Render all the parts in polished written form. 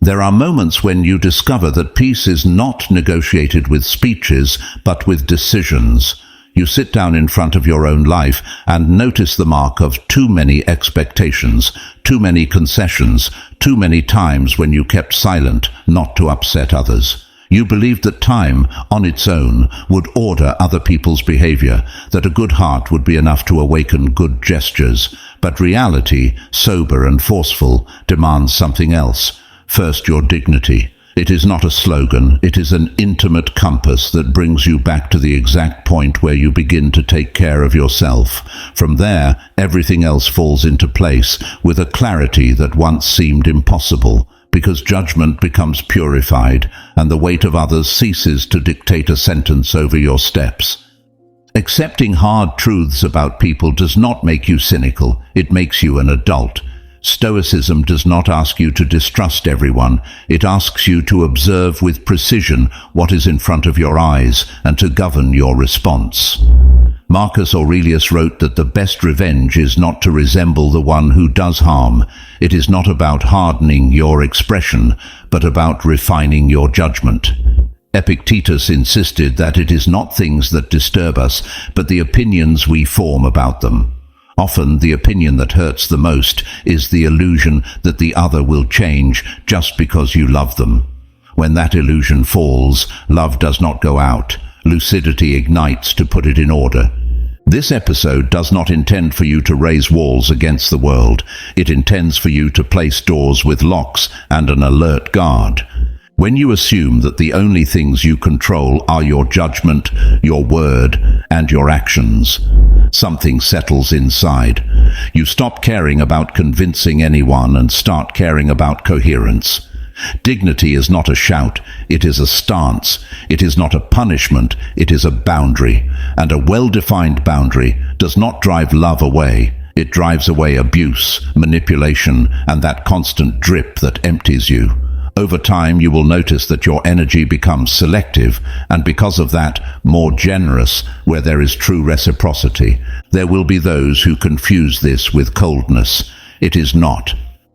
There are moments when you discover that peace is not negotiated with speeches, but with decisions. You sit down in front of your own life and notice the mark of too many expectations, too many concessions, too many times when you kept silent not to upset others. You believed that time, on its own, would order other people's behavior, that a good heart would be enough to awaken good gestures. But reality, sober and forceful, demands something else. First, your dignity. It is not a slogan, it is an intimate compass that brings you back to the exact point where you begin to take care of yourself. From there, everything else falls into place with a clarity that once seemed impossible, because judgment becomes purified and the weight of others ceases to dictate a sentence over your steps. Accepting hard truths about people does not make you cynical, it makes you an adult. Stoicism does not ask you to distrust everyone, it asks you to observe with precision what is in front of your eyes and to govern your response. Marcus Aurelius wrote that the best revenge is not to resemble the one who does harm. It is not about hardening your expression, but about refining your judgment. Epictetus insisted that it is not things that disturb us, but the opinions we form about them. Often the opinion that hurts the most is the illusion that the other will change just because you love them. When that illusion falls, love does not go out. Lucidity ignites to put it in order. This episode does not intend for you to raise walls against the world. It intends for you to place doors with locks and an alert guard. When you assume that the only things you control are your judgment, your word, and your actions, something settles inside. You stop caring about convincing anyone and start caring about coherence. Dignity is not a shout, it is a stance. It is not a punishment, it is a boundary. And a well-defined boundary does not drive love away. It drives away abuse, manipulation, and that constant drip that empties you. Over time, you will notice that your energy becomes selective, and because of that, more generous where there is true reciprocity. There will be those who confuse this with coldness. It is not.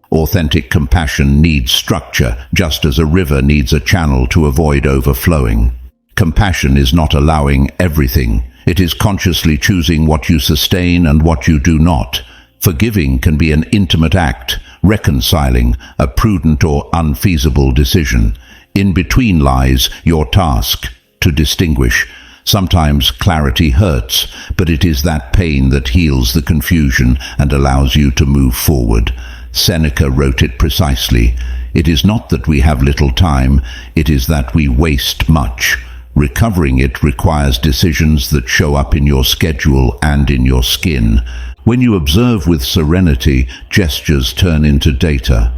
Authentic compassion needs structure, just as a river needs a channel to avoid overflowing. Compassion is not allowing everything. It is consciously choosing what you sustain and what you do not. Forgiving can be an intimate act, reconciling a prudent or unfeasible decision. In between lies your task to distinguish. Sometimes clarity hurts, but it is that pain that heals the confusion and allows you to move forward. Seneca wrote it precisely. It is not that we have little time, it is that we waste much. Recovering it requires decisions that show up in your schedule and in your skin. When you observe with serenity, gestures turn into data.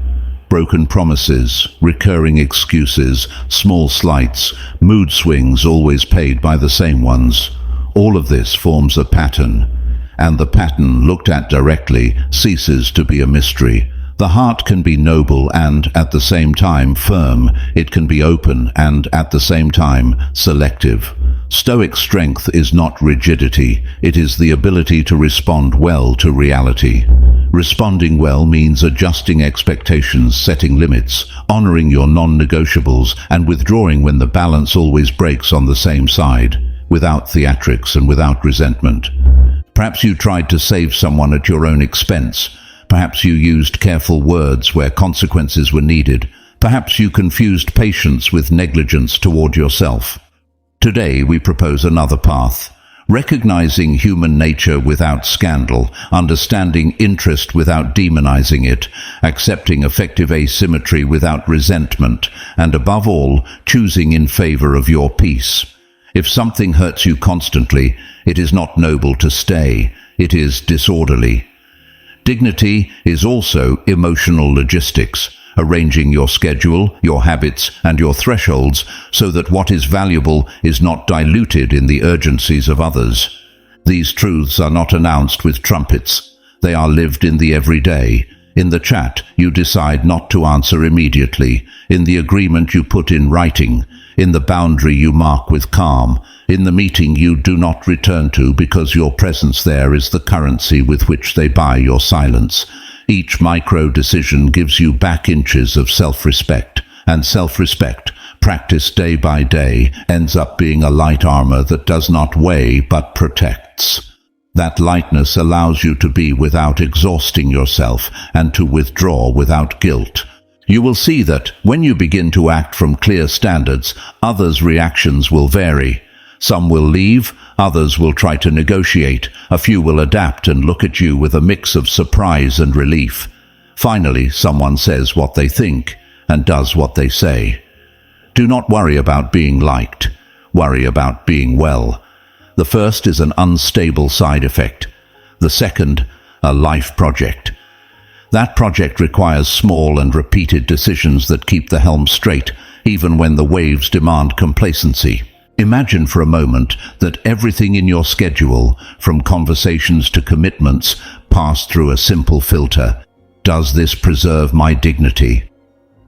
Broken promises, recurring excuses, small slights, mood swings always paid by the same ones. All of this forms a pattern, and the pattern looked at directly ceases to be a mystery. The heart can be noble and, at the same time, firm. It can be open and, at the same time, selective. Stoic strength is not rigidity, it is the ability to respond well to reality. Responding well means adjusting expectations, setting limits, honoring your non-negotiables, and withdrawing when the balance always breaks on the same side, without theatrics and without resentment. Perhaps you tried to save someone at your own expense. Perhaps you used careful words where consequences were needed. Perhaps you confused patience with negligence toward yourself. Today we propose another path, recognizing human nature without scandal, understanding interest without demonizing it, accepting effective asymmetry without resentment, and above all, choosing in favor of your peace. If something hurts you constantly, it is not noble to stay, it is disorderly. Dignity is also emotional logistics, arranging your schedule, your habits, and your thresholds so that what is valuable is not diluted in the urgencies of others. These truths are not announced with trumpets. They are lived in the everyday. In the chat, you decide not to answer immediately. In the agreement you put in writing. In the boundary you mark with calm. In the meeting you do not return to because your presence there is the currency with which they buy your silence. Each micro-decision gives you back inches of self-respect. and self-respect, practiced day by day, ends up being a light armor that does not weigh but protects. That lightness allows you to be without exhausting yourself and to withdraw without guilt. You will see that when you begin to act from clear standards, others' reactions will vary. Some will leave, others will try to negotiate, a few will adapt and look at you with a mix of surprise and relief. Finally, someone says what they think and does what they say. Do not worry about being liked. Worry about being well. The first is an unstable side effect. The second, a life project. That project requires small and repeated decisions that keep the helm straight, even when the waves demand complacency. Imagine for a moment that everything in your schedule, from conversations to commitments, pass through a simple filter. Does this preserve my dignity?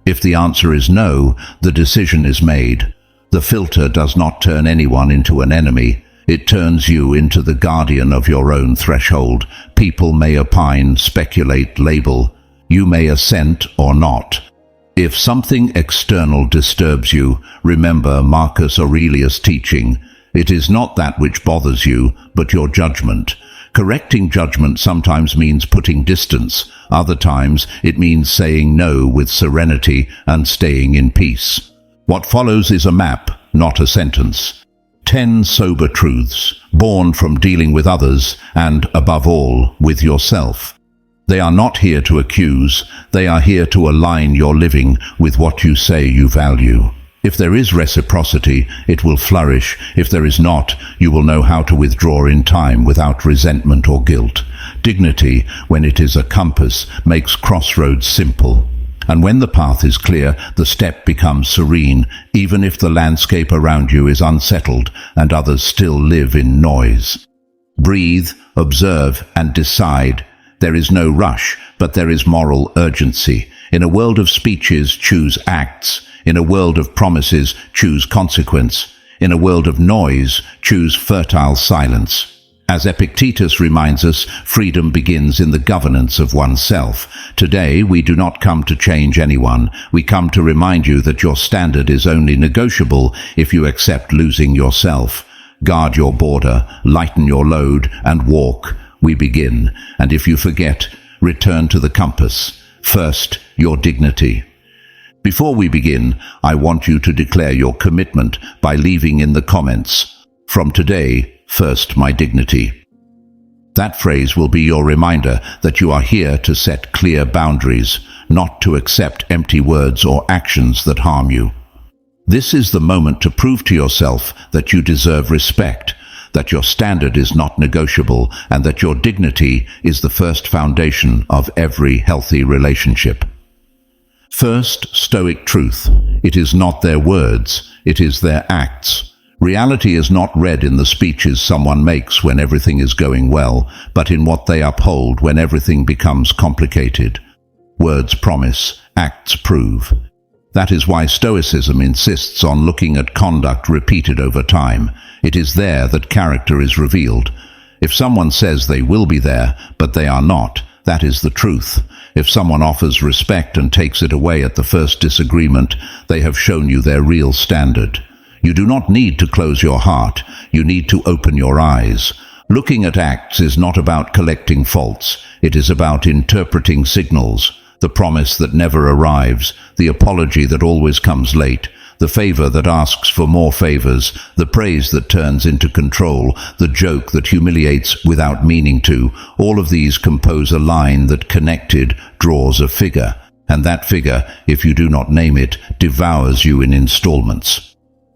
If the answer is no, the decision is made. The filter does not turn anyone into an enemy. It turns you into the guardian of your own threshold. People may opine, speculate, label. You may assent or not. If something external disturbs you, remember Marcus Aurelius' teaching. It is not that which bothers you, but your judgment. Correcting judgment sometimes means putting distance. Other times it means saying no with serenity and staying in peace. What follows is a map, not a sentence. 10 sober truths, born from dealing with others and, above all, with yourself. They are not here to accuse, they are here to align your living with what you say you value. If there is reciprocity, it will flourish. If there is not, you will know how to withdraw in time without resentment or guilt. Dignity, when it is a compass, makes crossroads simple. And when the path is clear, the step becomes serene, even if the landscape around you is unsettled and others still live in noise. Breathe, observe, and decide. There is no rush, but there is moral urgency. In a world of speeches, choose acts. In a world of promises, choose consequence. In a world of noise, choose fertile silence. As Epictetus reminds us, freedom begins in the governance of oneself. Today, we do not come to change anyone. We come to remind you that your standard is only negotiable if you accept losing yourself. Guard your border, lighten your load, and walk. We begin. And if you forget, return to the compass. First, your dignity. Before we begin, I want you to declare your commitment by leaving in the comments, "From today, first my dignity." That phrase will be your reminder that you are here to set clear boundaries, not to accept empty words or actions that harm you. This is the moment to prove to yourself that you deserve respect, that your standard is not negotiable, and that your dignity is the first foundation of every healthy relationship. First, Stoic truth. It is not their words, it is their acts. Reality is not read in the speeches someone makes when everything is going well, but in what they uphold when everything becomes complicated. Words promise, acts prove. That is why Stoicism insists on looking at conduct repeated over time. It is there that character is revealed. If someone says they will be there, but they are not, that is the truth. If someone offers respect and takes it away at the first disagreement, they have shown you their real standard. You do not need to close your heart, you need to open your eyes. Looking at acts is not about collecting faults, it is about interpreting signals. The promise that never arrives, the apology that always comes late, the favor that asks for more favors, the praise that turns into control, the joke that humiliates without meaning to, all of these compose a line that connected draws a figure, and that figure, if you do not name it, devours you in installments.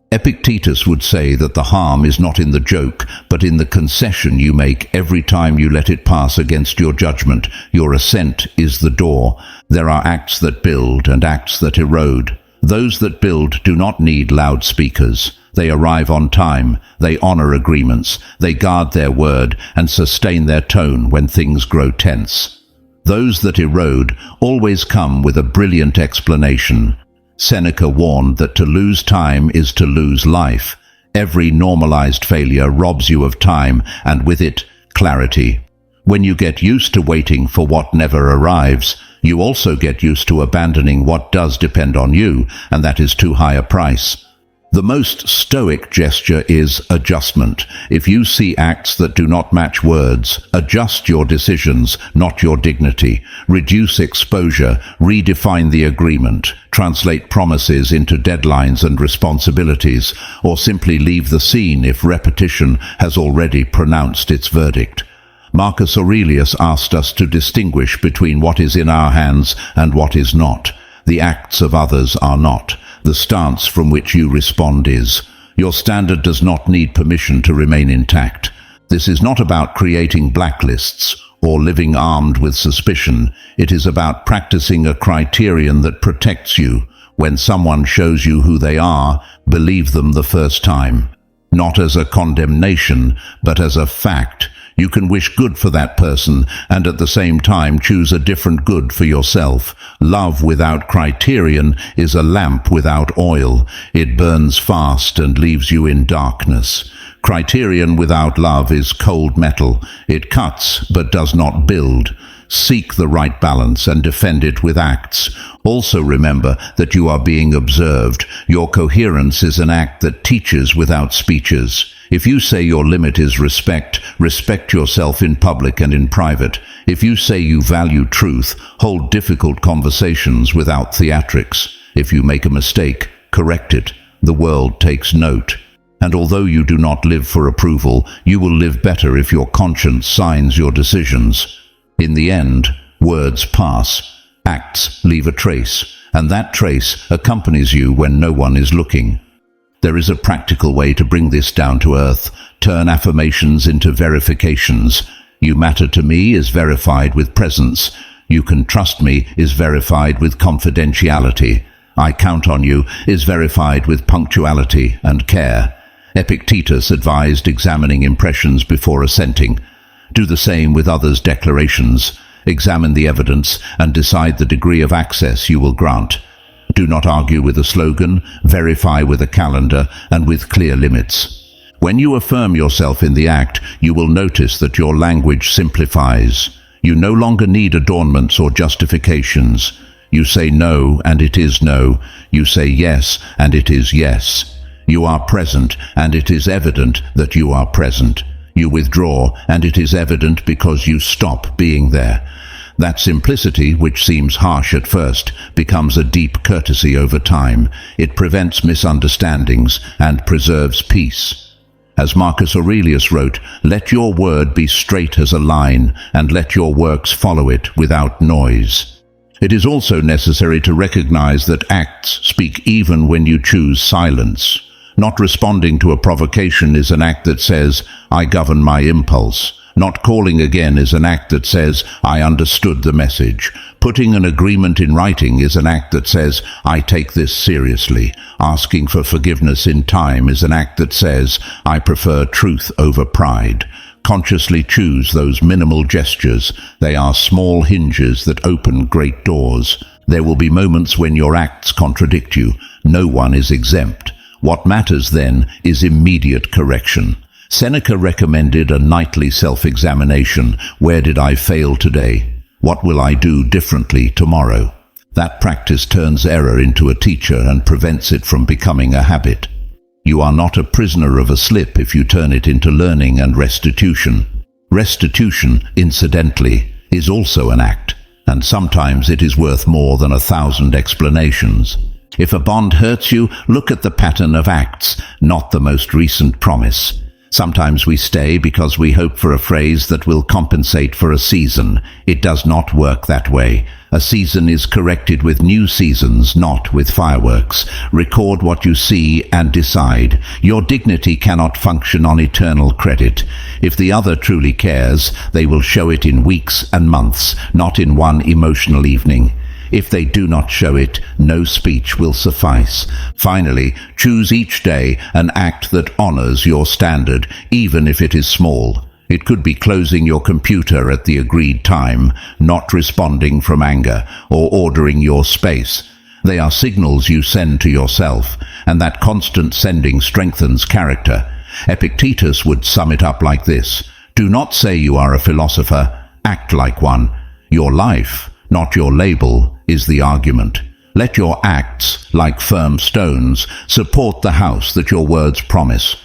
Epictetus would say that the harm is not in the joke, but in the concession you make every time you let it pass against your judgment. Your assent is the door. There are acts that build and acts that erode. Those that build do not need loudspeakers. They arrive on time, they honor agreements, they guard their word and sustain their tone when things grow tense. Those that erode always come with a brilliant explanation. Seneca warned that to lose time is to lose life. Every normalized failure robs you of time, and with it, clarity. When you get used to waiting for what never arrives, You also get used to abandoning what does depend on you, and that is too high a price. The most stoic gesture is adjustment. If you see acts that do not match words, adjust your decisions, not your dignity. Reduce exposure, redefine the agreement, translate promises into deadlines and responsibilities, or simply leave the scene if repetition has already pronounced its verdict. Marcus Aurelius asked us to distinguish between what is in our hands and what is not. The acts of others are not. The stance from which you respond is. Your standard does not need permission to remain intact. This is not about creating blacklists or living armed with suspicion. It is about practicing a criterion that protects you. When someone shows you who they are, believe them the first time. Not as a condemnation, but as a fact. You can wish good for that person and at the same time choose a different good for yourself. Love without criterion is a lamp without oil. It burns fast and leaves you in darkness. Criterion without love is cold metal. It cuts but does not build. Seek the right balance and defend it with acts. Also remember that you are being observed. Your coherence is an act that teaches without speeches. If you say your limit is respect, respect yourself in public and in private. If you say you value truth, hold difficult conversations without theatrics. If you make a mistake, correct it. The world takes note. And although you do not live for approval, you will live better if your conscience signs your decisions. In the end, words pass. Acts leave a trace, and that trace accompanies you when no one is looking. There is a practical way to bring this down to earth. Turn affirmations into verifications. You matter to me is verified with presence. You can trust me is verified with confidentiality. I count on you is verified with punctuality and care. Epictetus advised examining impressions before assenting. Do the same with others' declarations. Examine the evidence and decide the degree of access you will grant. Do not argue with a slogan, verify with a calendar, and with clear limits. When you affirm yourself in the act, you will notice that your language simplifies. You no longer need adornments or justifications. You say no, and it is no. You say yes, and it is yes. You are present, and it is evident that you are present. You withdraw, and it is evident because you stop being there. That simplicity, which seems harsh at first, becomes a deep courtesy over time. It prevents misunderstandings and preserves peace. As Marcus Aurelius wrote, "Let your word be straight as a line, and let your works follow it without noise." It is also necessary to recognize that acts speak even when you choose silence. Not responding to a provocation is an act that says, "I govern my impulse." Not calling again is an act that says, "I understood the message." Putting an agreement in writing is an act that says, "I take this seriously." Asking for forgiveness in time is an act that says, "I prefer truth over pride." Consciously choose those minimal gestures. They are small hinges that open great doors. There will be moments when your acts contradict you. No one is exempt. What matters then is immediate correction. Seneca recommended a nightly self-examination. Where did I fail today? What will I do differently tomorrow? That practice turns error into a teacher and prevents it from becoming a habit. You are not a prisoner of a slip if you turn it into learning and restitution. Restitution, incidentally, is also an act, and sometimes it is worth more than 1,000 explanations. If a bond hurts you, look at the pattern of acts, not the most recent promise. Sometimes we stay because we hope for a phrase that will compensate for a season. It does not work that way. A season is corrected with new seasons, not with fireworks. Record what you see and decide. Your dignity cannot function on eternal credit. If the other truly cares, they will show it in weeks and months, not in one emotional evening. If they do not show it, no speech will suffice. Finally, choose each day an act that honors your standard, even if it is small. It could be closing your computer at the agreed time, not responding from anger, or ordering your space. They are signals you send to yourself, and that constant sending strengthens character. Epictetus would sum it up like this: "Do not say you are a philosopher, act like one. Your life, not your label, is the argument. Let your acts, like firm stones, support the house that your words promise.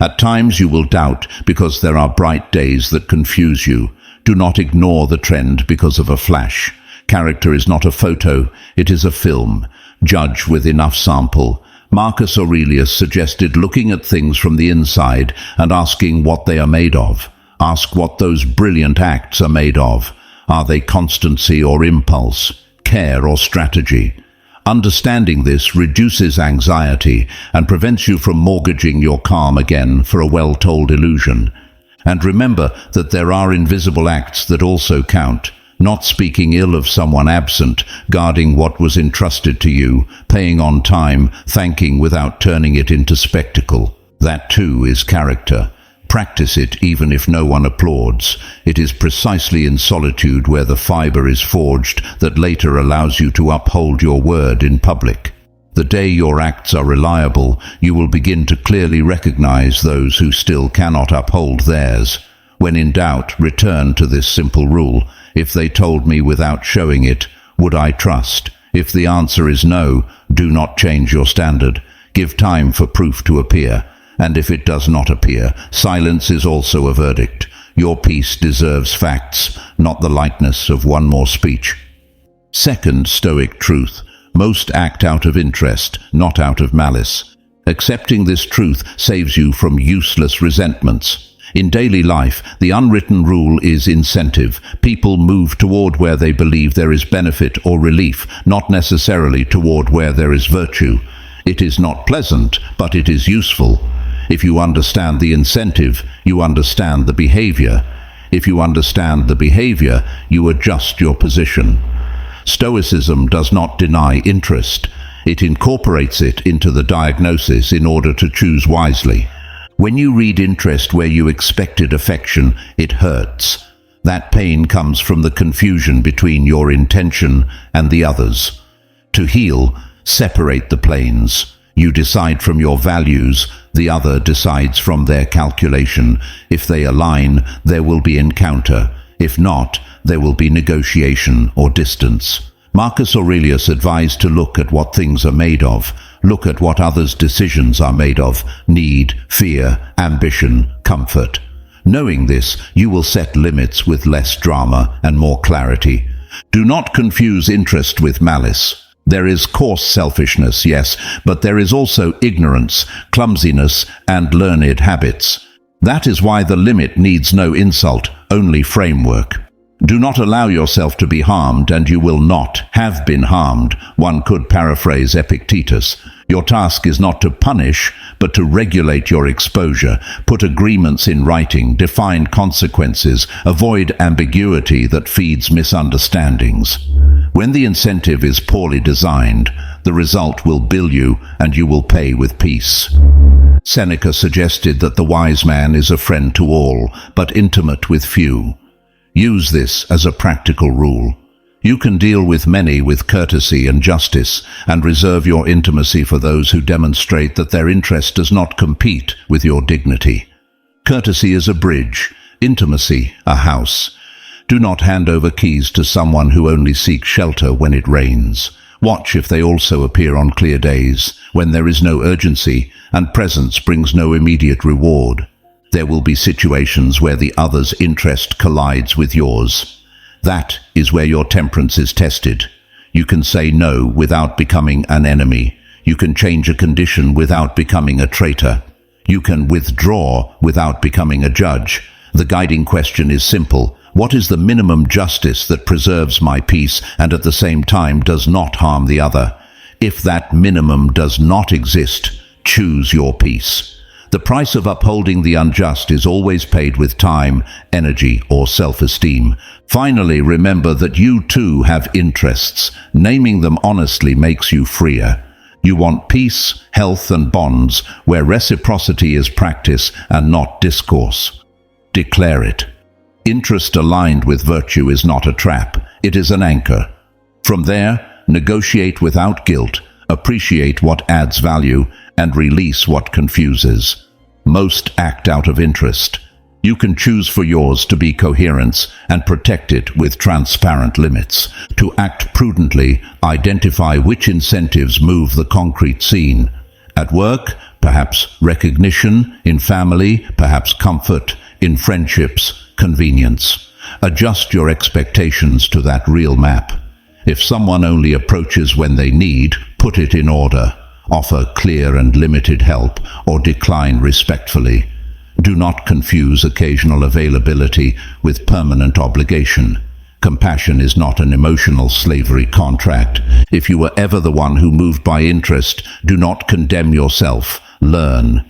At times you will doubt because there are bright days that confuse you. Do not ignore the trend because of a flash. Character is not a photo, it is a film. Judge with enough sample. Marcus Aurelius suggested looking at things from the inside and asking what they are made of. Ask what those brilliant acts are made of. Are they constancy or impulse, care or strategy? Understanding this reduces anxiety and prevents you from mortgaging your calm again for a well-told illusion. And remember that there are invisible acts that also count. Not speaking ill of someone absent, guarding what was entrusted to you, paying on time, thanking without turning it into spectacle. That too is character. Practice it even if no one applauds. It is precisely in solitude where the fiber is forged that later allows you to uphold your word in public. The day your acts are reliable, you will begin to clearly recognize those who still cannot uphold theirs. When in doubt, return to this simple rule. If they told me without showing it, would I trust? If the answer is no, do not change your standard. Give time for proof to appear. And if it does not appear, silence is also a verdict. Your peace deserves facts, not the lightness of one more speech. Second Stoic truth: most act out of interest, not out of malice. Accepting this truth saves you from useless resentments. In daily life, the unwritten rule is incentive. People move toward where they believe there is benefit or relief, not necessarily toward where there is virtue. It is not pleasant, but it is useful. If you understand the incentive, you understand the behavior. If you understand the behavior, you adjust your position. Stoicism does not deny interest. It incorporates it into the diagnosis in order to choose wisely. When you read interest where you expected affection, it hurts. That pain comes from the confusion between your intention and the others. To heal, separate the planes. You decide from your values, the other decides from their calculation. If they align, there will be encounter. If not, there will be negotiation or distance. Marcus Aurelius advised to look at what things are made of. Look at what others' decisions are made of: need, fear, ambition, comfort. Knowing this, you will set limits with less drama and more clarity. Do not confuse interest with malice. There is coarse selfishness, yes, but there is also ignorance, clumsiness, and learned habits. That is why the limit needs no insult, only framework. Do not allow yourself to be harmed, and you will not have been harmed. One could paraphrase Epictetus. Your task is not to punish, but to regulate your exposure. Put agreements in writing, define consequences, avoid ambiguity that feeds misunderstandings. When the incentive is poorly designed, the result will bill you, and you will pay with peace. Seneca suggested that the wise man is a friend to all, but intimate with few. Use this as a practical rule. You can deal with many with courtesy and justice, and reserve your intimacy for those who demonstrate that their interest does not compete with your dignity. Courtesy is a bridge, intimacy a house. Do not hand over keys to someone who only seeks shelter when it rains. Watch if they also appear on clear days, when there is no urgency and presence brings no immediate reward. There will be situations where the other's interest collides with yours. That is where your temperance is tested. You can say no without becoming an enemy. You can change a condition without becoming a traitor. You can withdraw without becoming a judge. The guiding question is simple. What is the minimum justice that preserves my peace and at the same time does not harm the other? If that minimum does not exist, choose your peace. The price of upholding the unjust is always paid with time, energy, or self-esteem. Finally, remember that you too have interests. Naming them honestly makes you freer. You want peace, health, and bonds where reciprocity is practice and not discourse. Declare it. Interest aligned with virtue is not a trap, it is an anchor. From there, negotiate without guilt, appreciate what adds value, and release what confuses. Most act out of interest, You can choose for yours to be coherence and protect it with transparent limits. To act prudently, identify which incentives move the concrete scene. At work, perhaps recognition; in family, perhaps comfort; in friendships, convenience. Adjust your expectations to that real map. If someone only approaches when they need, put it in order. Offer clear and limited help, or decline respectfully. Do not confuse occasional availability with permanent obligation. Compassion is not an emotional slavery contract. If you were ever the one who moved by interest, do not condemn yourself. Learn.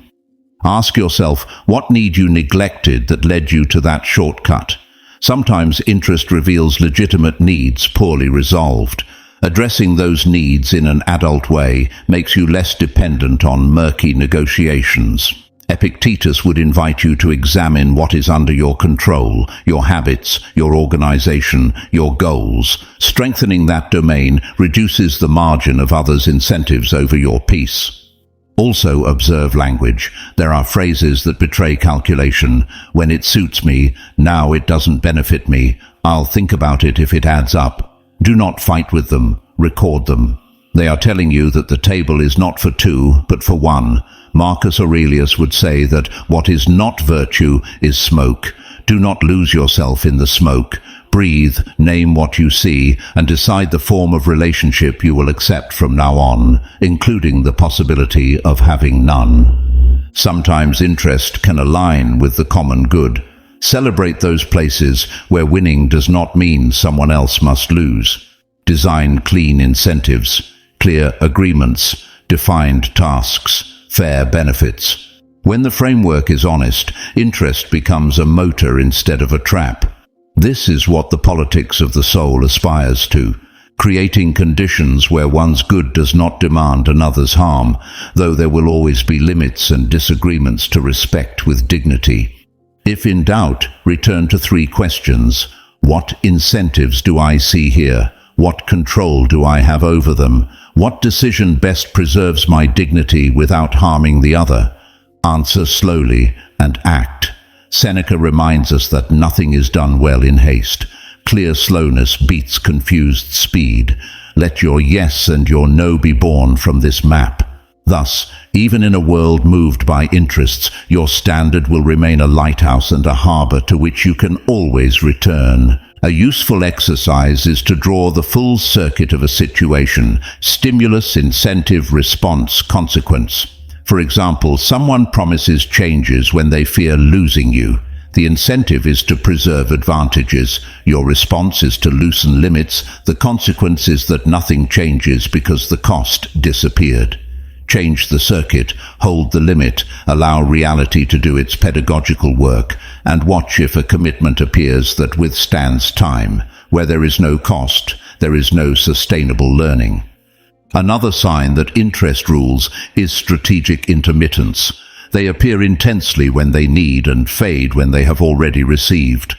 Ask yourself, what need you neglected that led you to that shortcut? Sometimes interest reveals legitimate needs poorly resolved. Addressing those needs in an adult way makes you less dependent on murky negotiations. Epictetus would invite you to examine what is under your control: your habits, your organization, your goals. Strengthening that domain reduces the margin of others' incentives over your peace. Also observe language. There are phrases that betray calculation. When it suits me, now it doesn't benefit me. I'll think about it if it adds up. Do not fight with them. Record them. They are telling you that the table is not for two, but for one. Marcus Aurelius would say that what is not virtue is smoke. Do not lose yourself in the smoke. Breathe, name what you see, and decide the form of relationship you will accept from now on, including the possibility of having none. Sometimes interest can align with the common good. Celebrate those places where winning does not mean someone else must lose. Design clean incentives, clear agreements, defined tasks, fair benefits. When the framework is honest, interest becomes a motor instead of a trap. This is what the politics of the soul aspires to, creating conditions where one's good does not demand another's harm, though there will always be limits and disagreements to respect with dignity. If in doubt, return to 3 questions. What incentives do I see here? What control do I have over them? What decision best preserves my dignity without harming the other? Answer slowly and act. Seneca reminds us that nothing is done well in haste. Clear slowness beats confused speed. Let your yes and your no be born from this map. Thus, even in a world moved by interests, your standard will remain a lighthouse and a harbor to which you can always return. A useful exercise is to draw the full circuit of a situation: stimulus, incentive, response, consequence. For example, someone promises changes when they fear losing you. The incentive is to preserve advantages. Your response is to loosen limits. The consequence is that nothing changes because the cost disappeared. Change the circuit, hold the limit, allow reality to do its pedagogical work, and watch if a commitment appears that withstands time. Where there is no cost, there is no sustainable learning. Another sign that interest rules is strategic intermittence. They appear intensely when they need and fade when they have already received.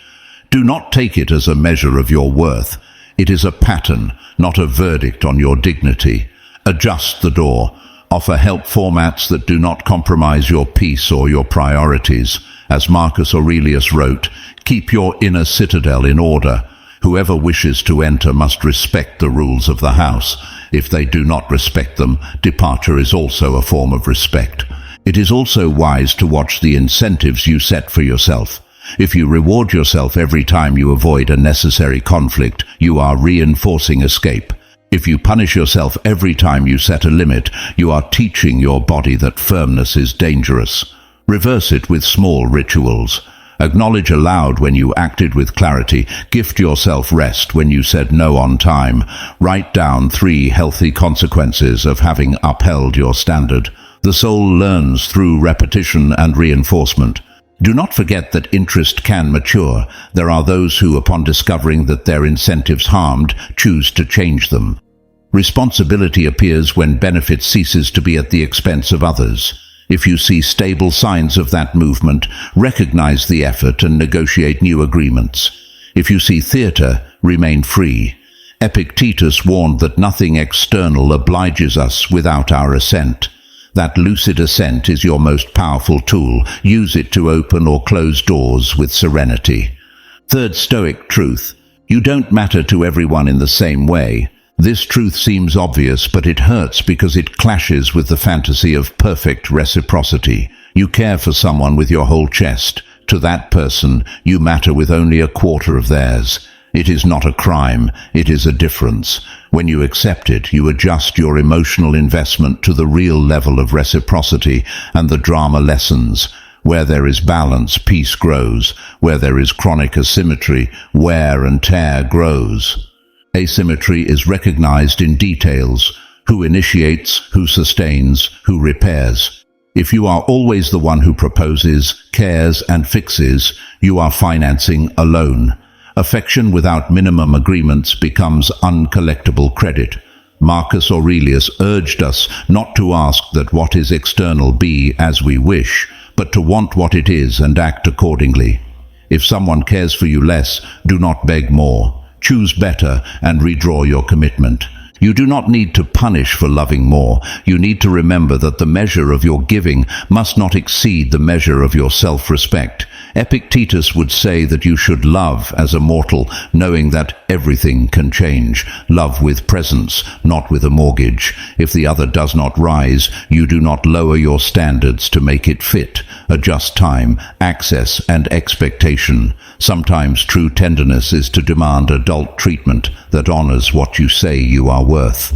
Do not take it as a measure of your worth. It is a pattern, not a verdict on your dignity. Adjust the door. Offer help formats that do not compromise your peace or your priorities. As Marcus Aurelius wrote, keep your inner citadel in order. Whoever wishes to enter must respect the rules of the house. If they do not respect them, departure is also a form of respect. It is also wise to watch the incentives you set for yourself. If you reward yourself every time you avoid a necessary conflict, you are reinforcing escape. If you punish yourself every time you set a limit, you are teaching your body that firmness is dangerous. Reverse it with small rituals. Acknowledge aloud when you acted with clarity. Gift yourself rest when you said no on time. Write down 3 healthy consequences of having upheld your standard. The soul learns through repetition and reinforcement. Do not forget that interest can mature. There are those who, upon discovering that their incentives harmed, choose to change them. Responsibility appears when benefit ceases to be at the expense of others. If you see stable signs of that movement, recognize the effort and negotiate new agreements. If you see theater, remain free. Epictetus warned that nothing external obliges us without our assent. That lucid assent is your most powerful tool. Use it to open or close doors with serenity. Third Stoic truth: you don't matter to everyone in the same way. This truth seems obvious, but it hurts because it clashes with the fantasy of perfect reciprocity. You care for someone with your whole chest. To that person, you matter with only a quarter of theirs. It is not a crime, it is a difference. When you accept it, you adjust your emotional investment to the real level of reciprocity, and the drama lessens. Where there is balance, peace grows. Where there is chronic asymmetry, wear and tear grows. Asymmetry is recognized in details: who initiates, who sustains, who repairs. If you are always the one who proposes, cares, and fixes, you are financing a loan. Affection without minimum agreements becomes uncollectible credit. Marcus Aurelius urged us not to ask that what is external be as we wish, but to want what it is and act accordingly. If someone cares for you less, do not beg more. Choose better and redraw your commitment. You do not need to punish for loving more. You need to remember that the measure of your giving must not exceed the measure of your self-respect. Epictetus would say that you should love as a mortal, knowing that everything can change. Love with presence, not with a mortgage. If the other does not rise, you do not lower your standards to make it fit. Adjust time, access, and expectation. Sometimes true tenderness is to demand adult treatment that honors what you say you are worth.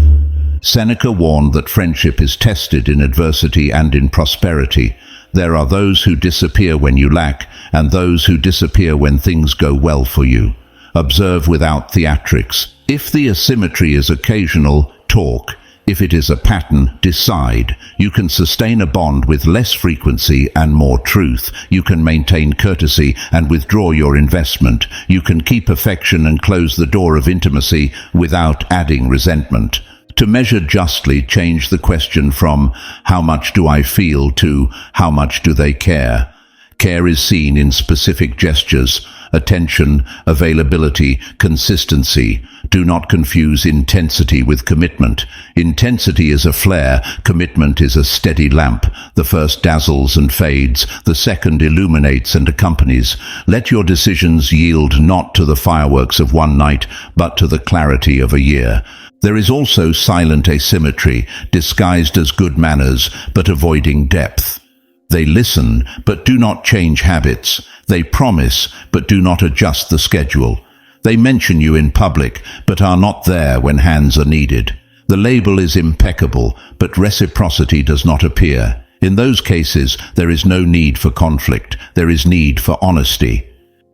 Seneca warned that friendship is tested in adversity and in prosperity. There are those who disappear when you lack, and those who disappear when things go well for you. Observe without theatrics. If the asymmetry is occasional, talk. If it is a pattern, decide. You can sustain a bond with less frequency and more truth. You can maintain courtesy and withdraw your investment. You can keep affection and close the door of intimacy without adding resentment. To measure justly, change the question from "how much do I feel" to "how much do they care?" Care is seen in specific gestures: attention, availability, consistency. Do not confuse intensity with commitment. Intensity is a flare, commitment is a steady lamp. The first dazzles and fades, the second illuminates and accompanies. Let your decisions yield not to the fireworks of one night, but to the clarity of a year. There is also silent asymmetry, disguised as good manners, but avoiding depth. They listen, but do not change habits. They promise, but do not adjust the schedule. They mention you in public, but are not there when hands are needed. The label is impeccable, but reciprocity does not appear. In those cases, there is no need for conflict. There is need for honesty.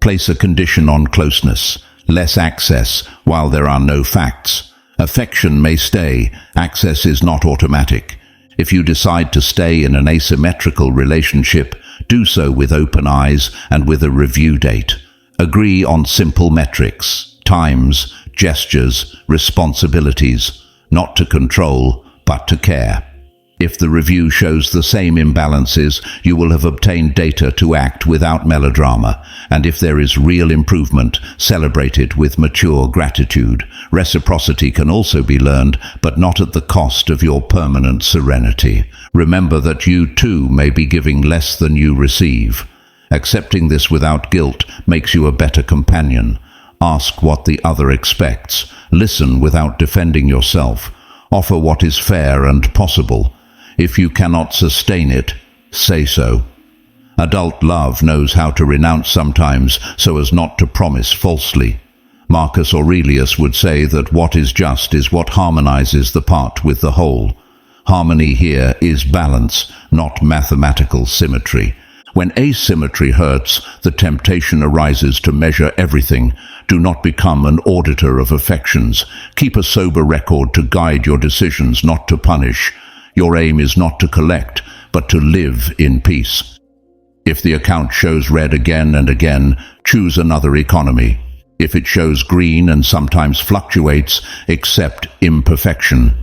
Place a condition on closeness: less access while there are no facts. Affection may stay. Access is not automatic. If you decide to stay in an asymmetrical relationship, do so with open eyes and with a review date. Agree on simple metrics: times, gestures, responsibilities, not to control, but to care. If the review shows the same imbalances, you will have obtained data to act without melodrama, and if there is real improvement, celebrate it with mature gratitude. Reciprocity can also be learned, but not at the cost of your permanent serenity. Remember that you too may be giving less than you receive. Accepting this without guilt makes you a better companion. Ask what the other expects. Listen without defending yourself. Offer what is fair and possible. If you cannot sustain it, say so. Adult love knows how to renounce sometimes so as not to promise falsely. Marcus Aurelius would say that what is just is what harmonizes the part with the whole. Harmony here is balance, not mathematical symmetry. When asymmetry hurts, the temptation arises to measure everything. Do not become an auditor of affections. Keep a sober record to guide your decisions, not to punish. Your aim is not to collect, but to live in peace. If the account shows red again and again, choose another economy. If it shows green and sometimes fluctuates, accept imperfection.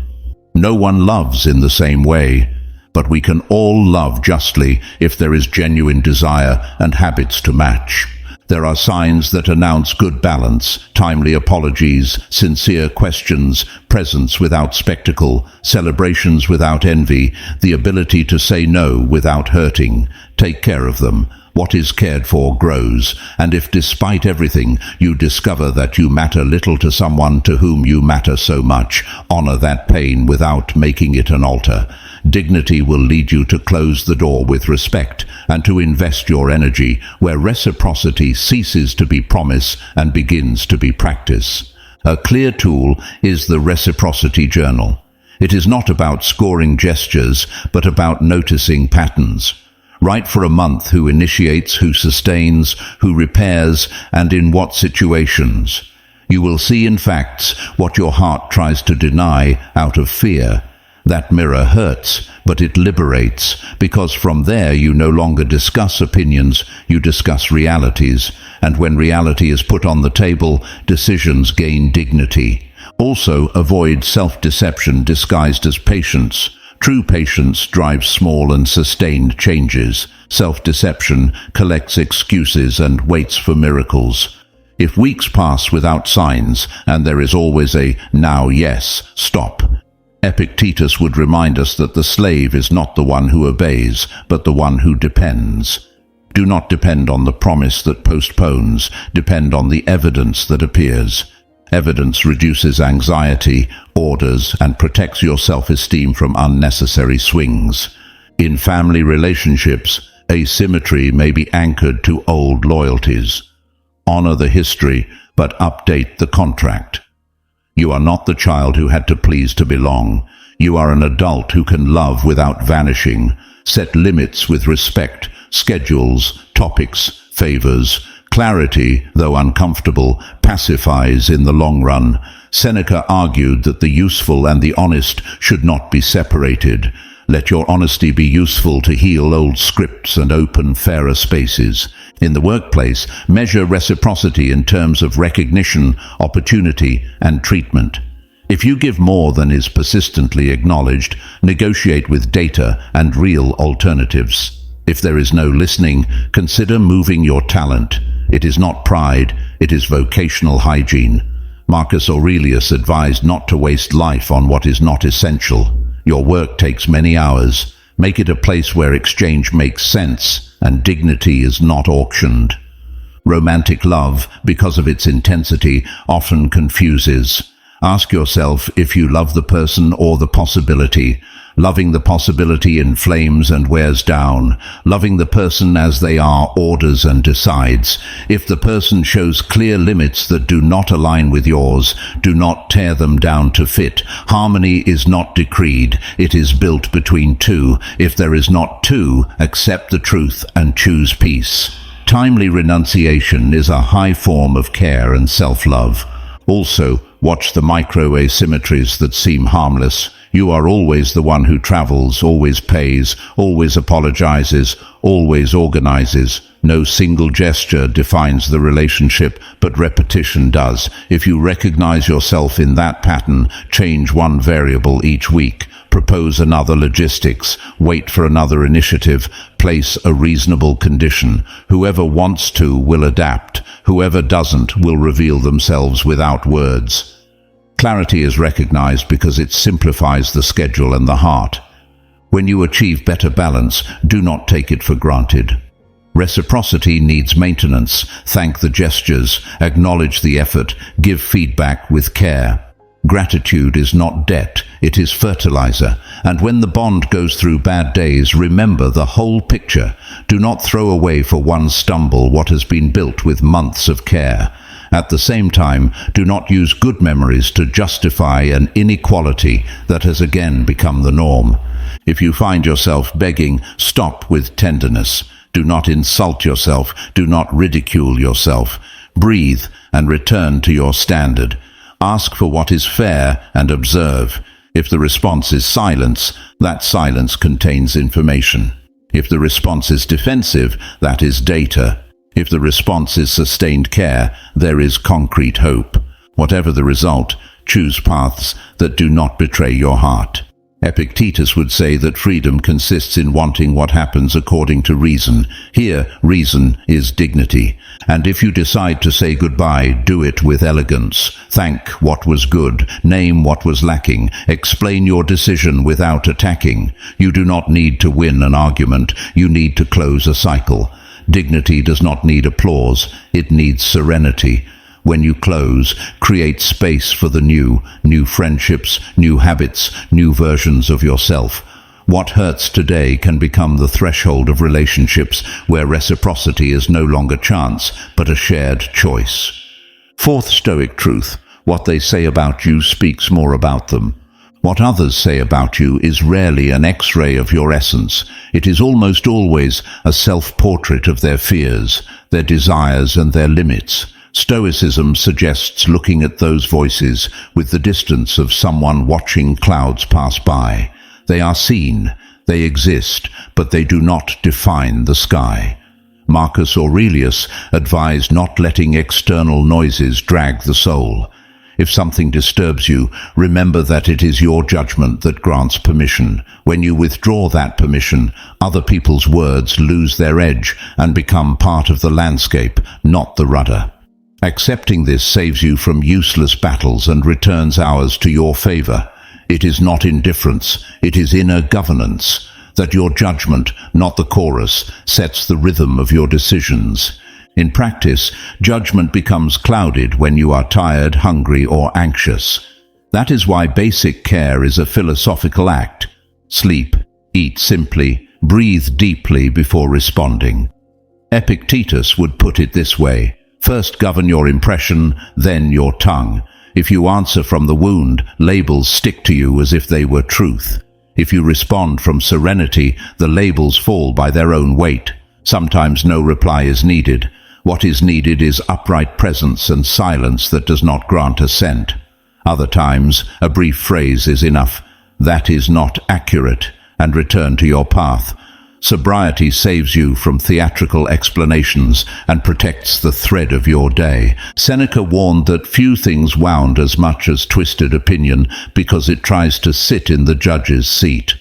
No one loves in the same way, but we can all love justly if there is genuine desire and habits to match. There are signs that announce good balance, timely apologies, sincere questions, presence without spectacle, celebrations without envy, the ability to say no without hurting. Take care of them. What is cared for grows, and if despite everything you discover that you matter little to someone to whom you matter so much, honor that pain without making it an altar. Dignity will lead you to close the door with respect and to invest your energy where reciprocity ceases to be promise and begins to be practice. A clear tool is the reciprocity journal. It is not about scoring gestures, but about noticing patterns. Write for a month who initiates, who sustains, who repairs, and in what situations. You will see in facts what your heart tries to deny out of fear. That mirror hurts, but it liberates, because from there you no longer discuss opinions, you discuss realities, and when reality is put on the table, decisions gain dignity. Also, avoid self-deception disguised as patience. True patience drives small and sustained changes. Self-deception collects excuses and waits for miracles. If weeks pass without signs, and there is always a "now yes," stop. Epictetus would remind us that the slave is not the one who obeys, but the one who depends. Do not depend on the promise that postpones, depend on the evidence that appears. Evidence reduces anxiety, orders, and protects your self-esteem from unnecessary swings. In family relationships, asymmetry may be anchored to old loyalties. Honor the history, but update the contract. You are not the child who had to please to belong. You are an adult who can love without vanishing. Set limits with respect, schedules, topics, favors. Clarity, though uncomfortable, pacifies in the long run. Seneca argued that the useful and the honest should not be separated. Let your honesty be useful to heal old scripts and open fairer spaces. In the workplace, measure reciprocity in terms of recognition, opportunity, and treatment. If you give more than is persistently acknowledged, negotiate with data and real alternatives. If there is no listening, consider moving your talent. It is not pride, it is vocational hygiene. Marcus Aurelius advised not to waste life on what is not essential. Your work takes many hours. Make it a place where exchange makes sense and dignity is not auctioned. Romantic love, because of its intensity, often confuses. Ask yourself if you love the person or the possibility. Loving the possibility inflames and wears down. Loving the person as they are orders and decides. If the person shows clear limits that do not align with yours, do not tear them down to fit. Harmony is not decreed, it is built between two. If there is not two, accept the truth and choose peace. Timely renunciation is a high form of care and self-love. Also, watch the micro-asymmetries that seem harmless. You are always the one who travels, always pays, always apologizes, always organizes. No single gesture defines the relationship, but repetition does. If you recognize yourself in that pattern, change one variable each week. Propose another logistics. Wait for another initiative. Place a reasonable condition. Whoever wants to will adapt. Whoever doesn't will reveal themselves without words. Clarity is recognized because it simplifies the schedule and the heart. When you achieve better balance, do not take it for granted. Reciprocity needs maintenance. Thank the gestures, acknowledge the effort, give feedback with care. Gratitude is not debt, it is fertilizer. And when the bond goes through bad days, remember the whole picture. Do not throw away for one stumble what has been built with months of care. At the same time, do not use good memories to justify an inequality that has again become the norm. If you find yourself begging, stop with tenderness. Do not insult yourself. Do not ridicule yourself. Breathe and return to your standard. Ask for what is fair and observe. If the response is silence, that silence contains information. If the response is defensive, that is data. If the response is sustained care, there is concrete hope. Whatever the result, choose paths that do not betray your heart. Epictetus would say that freedom consists in wanting what happens according to reason. Here, reason is dignity. And if you decide to say goodbye, do it with elegance. Thank what was good, name what was lacking, explain your decision without attacking. You do not need to win an argument, you need to close a cycle. Dignity does not need applause, it needs serenity. When you close, create space for the new friendships, new habits, new versions of yourself. What hurts today can become the threshold of relationships where reciprocity is no longer chance, but a shared choice. Fourth Stoic truth: what they say about you speaks more about them. What others say about you is rarely an X-ray of your essence. It is almost always a self-portrait of their fears, their desires and their limits. Stoicism suggests looking at those voices with the distance of someone watching clouds pass by. They are seen, they exist, but they do not define the sky. Marcus Aurelius advised not letting external noises drag the soul. If something disturbs you, remember that it is your judgment that grants permission. When you withdraw that permission, other people's words lose their edge and become part of the landscape, not the rudder. Accepting this saves you from useless battles and returns ours to your favor. It is not indifference, it is inner governance, that your judgment, not the chorus, sets the rhythm of your decisions. In practice, judgment becomes clouded when you are tired, hungry, or anxious. That is why basic care is a philosophical act. Sleep, eat simply, breathe deeply before responding. Epictetus would put it this way: first govern your impression, then your tongue. If you answer from the wound, labels stick to you as if they were truth. If you respond from serenity, the labels fall by their own weight. Sometimes no reply is needed. What is needed is upright presence and silence that does not grant assent. Other times, a brief phrase is enough. That is not accurate, and return to your path. Sobriety saves you from theatrical explanations and protects the thread of your day. Seneca warned that few things wound as much as twisted opinion because it tries to sit in the judge's seat.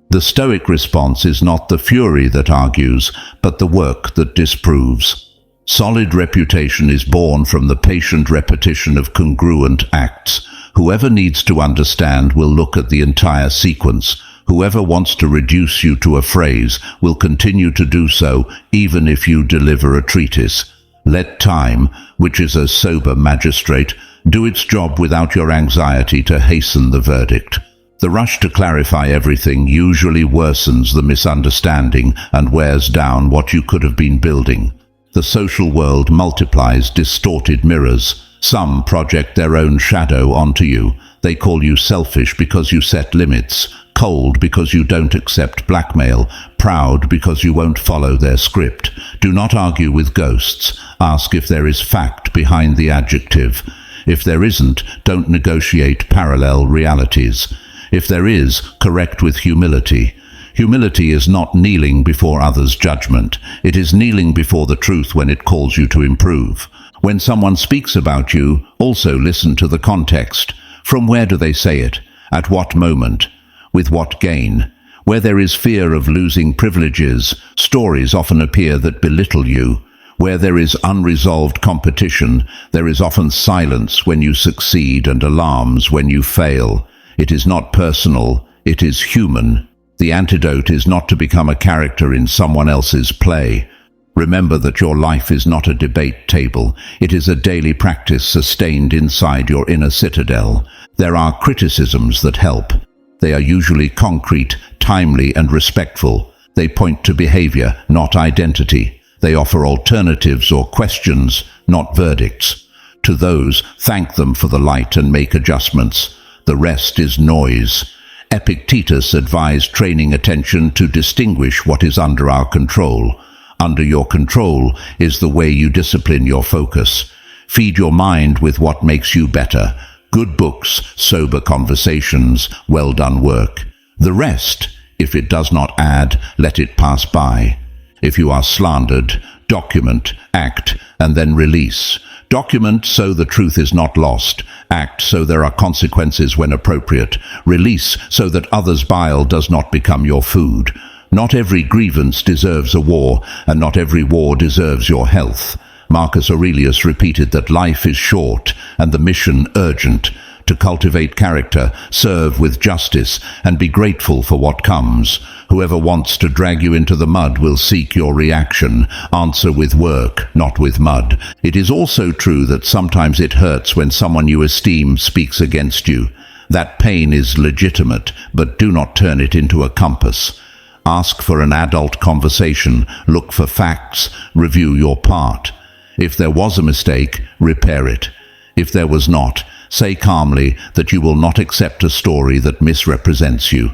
The Stoic response is not the fury that argues, but the work that disproves. Solid reputation is born from the patient repetition of congruent acts. Whoever needs to understand will look at the entire sequence. Whoever wants to reduce you to a phrase will continue to do so, even if you deliver a treatise. Let time, which is a sober magistrate, do its job without your anxiety to hasten the verdict. The rush to clarify everything usually worsens the misunderstanding and wears down what you could have been building. The social world multiplies distorted mirrors. Some project their own shadow onto you. They call you selfish because you set limits, cold because you don't accept blackmail, proud because you won't follow their script. Do not argue with ghosts. Ask if there is fact behind the adjective. If there isn't, don't negotiate parallel realities. If there is, correct with humility. Humility is not kneeling before others' judgment. It is kneeling before the truth when it calls you to improve. When someone speaks about you, also listen to the context. From where do they say it? At what moment? With what gain? Where there is fear of losing privileges, stories often appear that belittle you. Where there is unresolved competition, there is often silence when you succeed and alarms when you fail. It is not personal, it is human. The antidote is not to become a character in someone else's play. Remember that your life is not a debate table. It is a daily practice sustained inside your inner citadel. There are criticisms that help. They are usually concrete, timely, and respectful. They point to behavior, not identity. They offer alternatives or questions, not verdicts. To those, thank them for the light and make adjustments. The rest is noise. Epictetus advised training attention to distinguish what is under our control. Under your control is the way you discipline your focus. Feed your mind with what makes you better. Good books, sober conversations, well-done work. The rest, if it does not add, let it pass by. If you are slandered, document, act, and then release. Document so the truth is not lost. Act so there are consequences when appropriate. Release so that others' bile does not become your food. Not every grievance deserves a war, and not every war deserves your health. Marcus Aurelius repeated that life is short and the mission urgent. To cultivate character, serve with justice, and be grateful for what comes. Whoever wants to drag you into the mud will seek your reaction. Answer with work, not with mud. It is also true that sometimes it hurts when someone you esteem speaks against you. That pain is legitimate, but do not turn it into a compass. Ask for an adult conversation, look for facts, review your part. If there was a mistake, repair it. If there was not, say calmly that you will not accept a story that misrepresents you.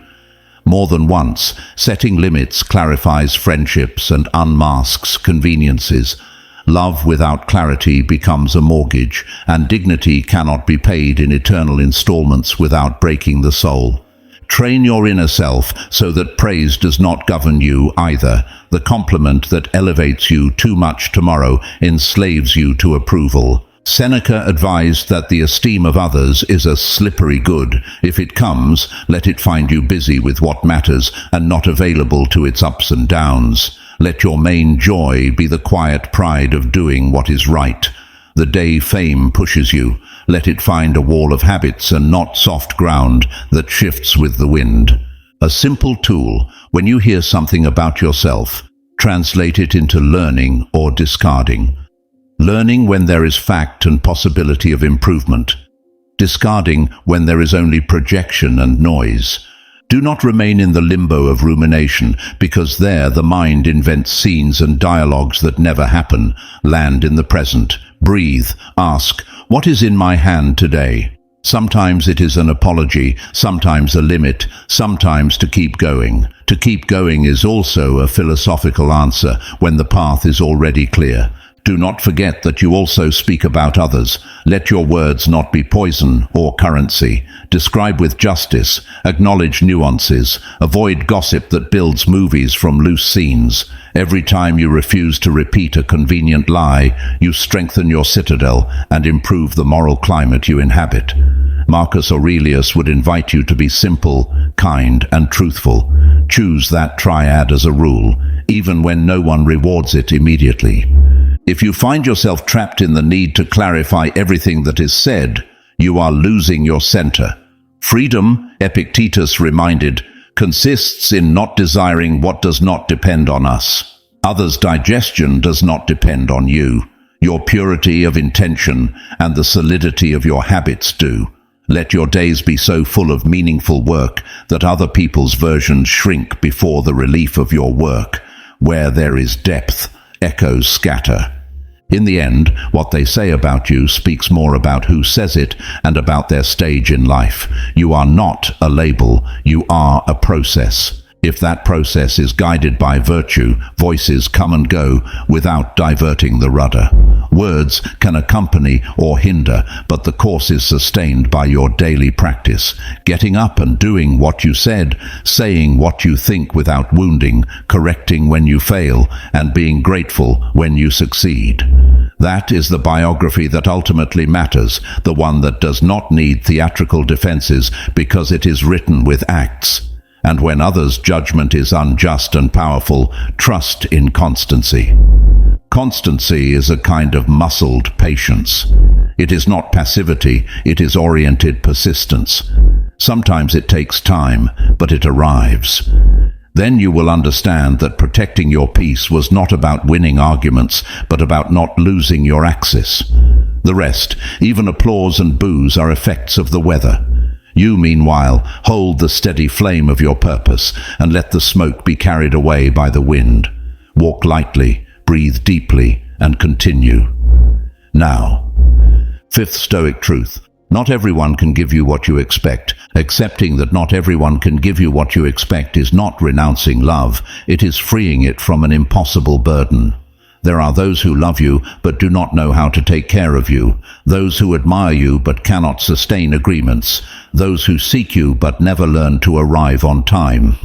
More than once, setting limits clarifies friendships and unmasks conveniences. Love without clarity becomes a mortgage, and dignity cannot be paid in eternal installments without breaking the soul. Train your inner self so that praise does not govern you either. The compliment that elevates you too much tomorrow enslaves you to approval. Seneca advised that the esteem of others is a slippery good. If it comes, let it find you busy with what matters and not available to its ups and downs. Let your main joy be the quiet pride of doing what is right. The day fame pushes you, let it find a wall of habits and not soft ground that shifts with the wind. A simple tool: when you hear something about yourself, translate it into learning or discarding. Learning when there is fact and possibility of improvement. Discarding when there is only projection and noise. Do not remain in the limbo of rumination, because there the mind invents scenes and dialogues that never happen. Land in the present. Breathe. Ask, what is in my hand today? Sometimes it is an apology, sometimes a limit, sometimes to keep going. To keep going is also a philosophical answer when the path is already clear. Do not forget that you also speak about others. Let your words not be poison or currency. Describe with justice. Acknowledge nuances. Avoid gossip that builds movies from loose scenes. Every time you refuse to repeat a convenient lie, you strengthen your citadel and improve the moral climate you inhabit. Marcus Aurelius would invite you to be simple, kind, and truthful. Choose that triad as a rule, even when no one rewards it immediately. If you find yourself trapped in the need to clarify everything that is said, you are losing your center. Freedom, Epictetus reminded, consists in not desiring what does not depend on us. Others' digestion does not depend on you. Your purity of intention and the solidity of your habits do. Let your days be so full of meaningful work that other people's versions shrink before the relief of your work. Where there is depth, echoes scatter. In the end, what they say about you speaks more about who says it and about their stage in life. You are not a label, you are a process. If that process is guided by virtue, voices come and go without diverting the rudder. Words can accompany or hinder, but the course is sustained by your daily practice. Getting up and doing what you said, saying what you think without wounding, correcting when you fail, and being grateful when you succeed. That is the biography that ultimately matters, the one that does not need theatrical defenses because it is written with acts. And when others' judgment is unjust and powerful, trust in constancy. Constancy is a kind of muscled patience. It is not passivity, it is oriented persistence. Sometimes it takes time, but it arrives. Then you will understand that protecting your peace was not about winning arguments, but about not losing your axis. The rest, even applause and boos, are effects of the weather. You, meanwhile, hold the steady flame of your purpose and let the smoke be carried away by the wind. Walk lightly, breathe deeply, and continue. Now, fifth Stoic truth. Not everyone can give you what you expect. Accepting that not everyone can give you what you expect is not renouncing love. It is freeing it from an impossible burden. There are those who love you but do not know how to take care of you, those who admire you but cannot sustain agreements, those who seek you but never learn to arrive on time.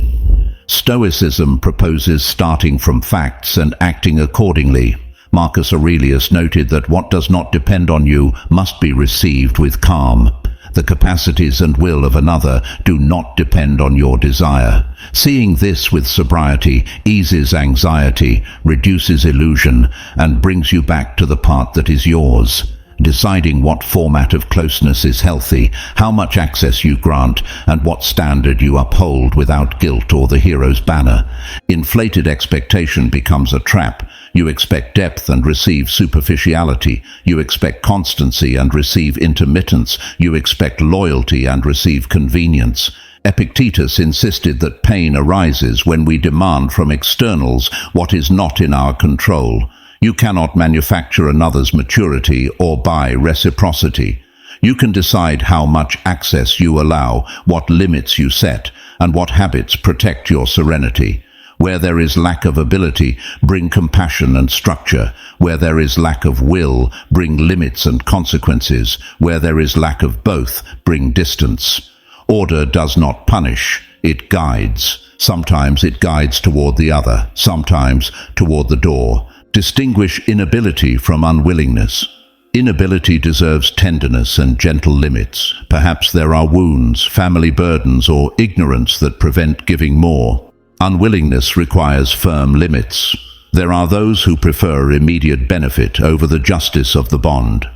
Stoicism proposes starting from facts and acting accordingly. Marcus Aurelius noted that what does not depend on you must be received with calm. The capacities and will of another do not depend on your desire. Seeing this with sobriety eases anxiety, reduces illusion, and brings you back to the part that is yours. Deciding what format of closeness is healthy, how much access you grant, and what standard you uphold without guilt or the hero's banner. Inflated expectation becomes a trap. You expect depth and receive superficiality. You expect constancy and receive intermittence. You expect loyalty and receive convenience. Epictetus insisted that pain arises when we demand from externals what is not in our control. You cannot manufacture another's maturity or buy reciprocity. You can decide how much access you allow, what limits you set, and what habits protect your serenity. Where there is lack of ability, bring compassion and structure. Where there is lack of will, bring limits and consequences. Where there is lack of both, bring distance. Order does not punish, it guides. Sometimes it guides toward the other, sometimes toward the door. Distinguish inability from unwillingness. Inability deserves tenderness and gentle limits. Perhaps there are wounds, family burdens, or ignorance that prevent giving more. Unwillingness requires firm limits. There are those who prefer immediate benefit over the justice of the bond.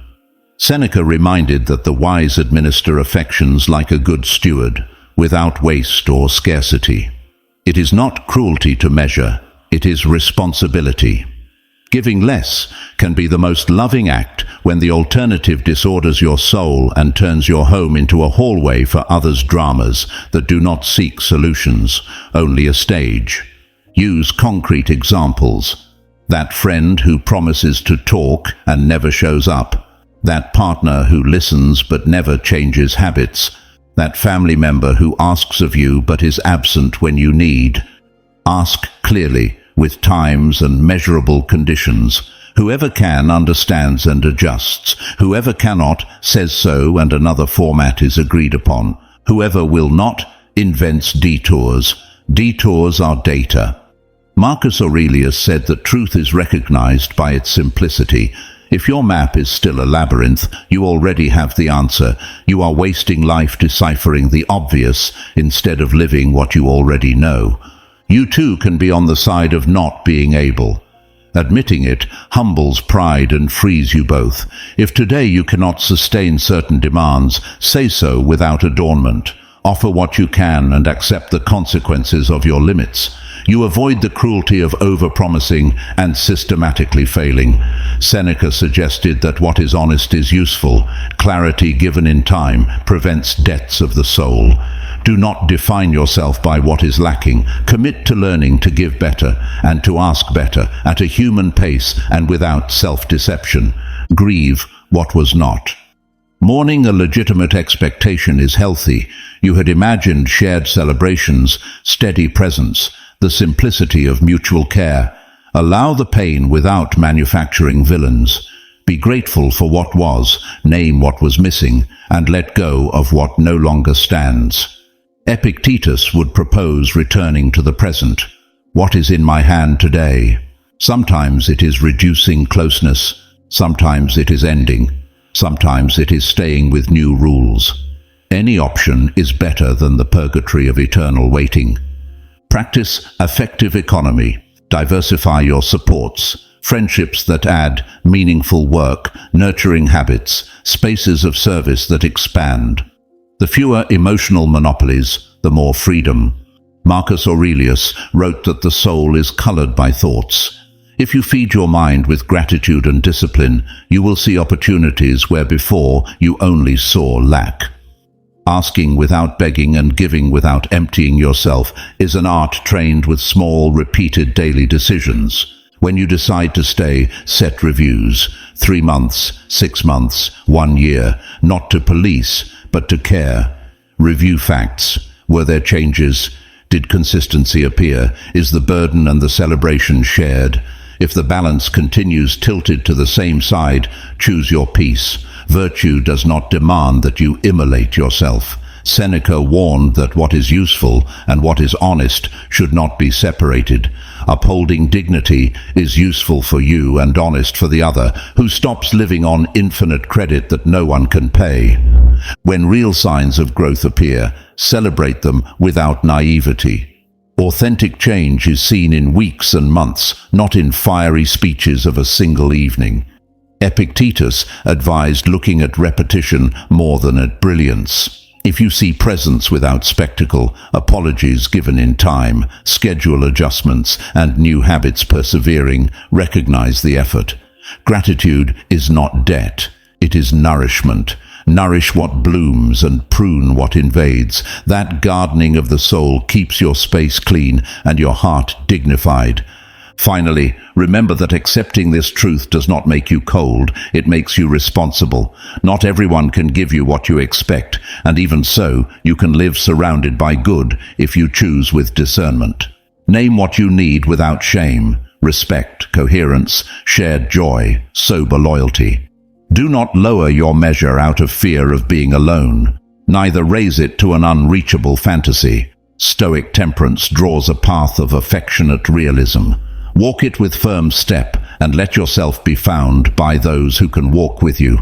Seneca reminded that the wise administer affections like a good steward, without waste or scarcity. It is not cruelty to measure, it is responsibility. Giving less can be the most loving act when the alternative disorders your soul and turns your home into a hallway for others' dramas that do not seek solutions, only a stage. Use concrete examples. That friend who promises to talk and never shows up. That partner who listens but never changes habits. That family member who asks of you but is absent when you need. Ask clearly, with times and measurable conditions. Whoever can understands and adjusts. Whoever cannot says so and another format is agreed upon. Whoever will not invents detours. Detours are data. Marcus Aurelius said that truth is recognized by its simplicity. If your map is still a labyrinth, you already have the answer. You are wasting life deciphering the obvious instead of living what you already know. You too can be on the side of not being able. Admitting it humbles pride and frees you both. If today you cannot sustain certain demands, say so without adornment. Offer what you can and accept the consequences of your limits. You avoid the cruelty of over-promising and systematically failing. Seneca suggested that what is honest is useful. Clarity given in time prevents debts of the soul. Do not define yourself by what is lacking. Commit to learning to give better and to ask better at a human pace and without self-deception. Grieve what was not. Mourning a legitimate expectation is healthy. You had imagined shared celebrations, steady presence, the simplicity of mutual care. Allow the pain without manufacturing villains. Be grateful for what was, name what was missing, and let go of what no longer stands. Epictetus would propose returning to the present. What is in my hand today? Sometimes it is reducing closeness, sometimes it is ending, sometimes it is staying with new rules. Any option is better than the purgatory of eternal waiting. Practice affective economy. Diversify your supports. Friendships that add meaningful work, nurturing habits, spaces of service that expand. The fewer emotional monopolies, the more freedom. Marcus Aurelius wrote that the soul is colored by thoughts. If you feed your mind with gratitude and discipline, you will see opportunities where before you only saw lack. Asking without begging and giving without emptying yourself is an art trained with small, repeated daily decisions. When you decide to stay, set reviews. 3 months, 6 months, 1 year, not to police, but to care. Review facts. Were there changes? Did consistency appear? Is the burden and the celebration shared? If the balance continues tilted to the same side, choose your peace. Virtue does not demand that you immolate yourself. Seneca warned that what is useful and what is honest should not be separated. Upholding dignity is useful for you and honest for the other, who stops living on infinite credit that no one can pay. When real signs of growth appear, celebrate them without naivety. Authentic change is seen in weeks and months, not in fiery speeches of a single evening. Epictetus advised looking at repetition more than at brilliance. If you see presence without spectacle, apologies given in time, schedule adjustments, and new habits persevering, recognize the effort. Gratitude is not debt, it is nourishment. Nourish what blooms and prune what invades. That gardening of the soul keeps your space clean and your heart dignified. Finally, remember that accepting this truth does not make you cold, it makes you responsible. Not everyone can give you what you expect, and even so, you can live surrounded by good if you choose with discernment. Name what you need without shame: respect, coherence, shared joy, sober loyalty. Do not lower your measure out of fear of being alone. Neither raise it to an unreachable fantasy. Stoic temperance draws a path of affectionate realism. Walk it with firm step, and let yourself be found by those who can walk with you.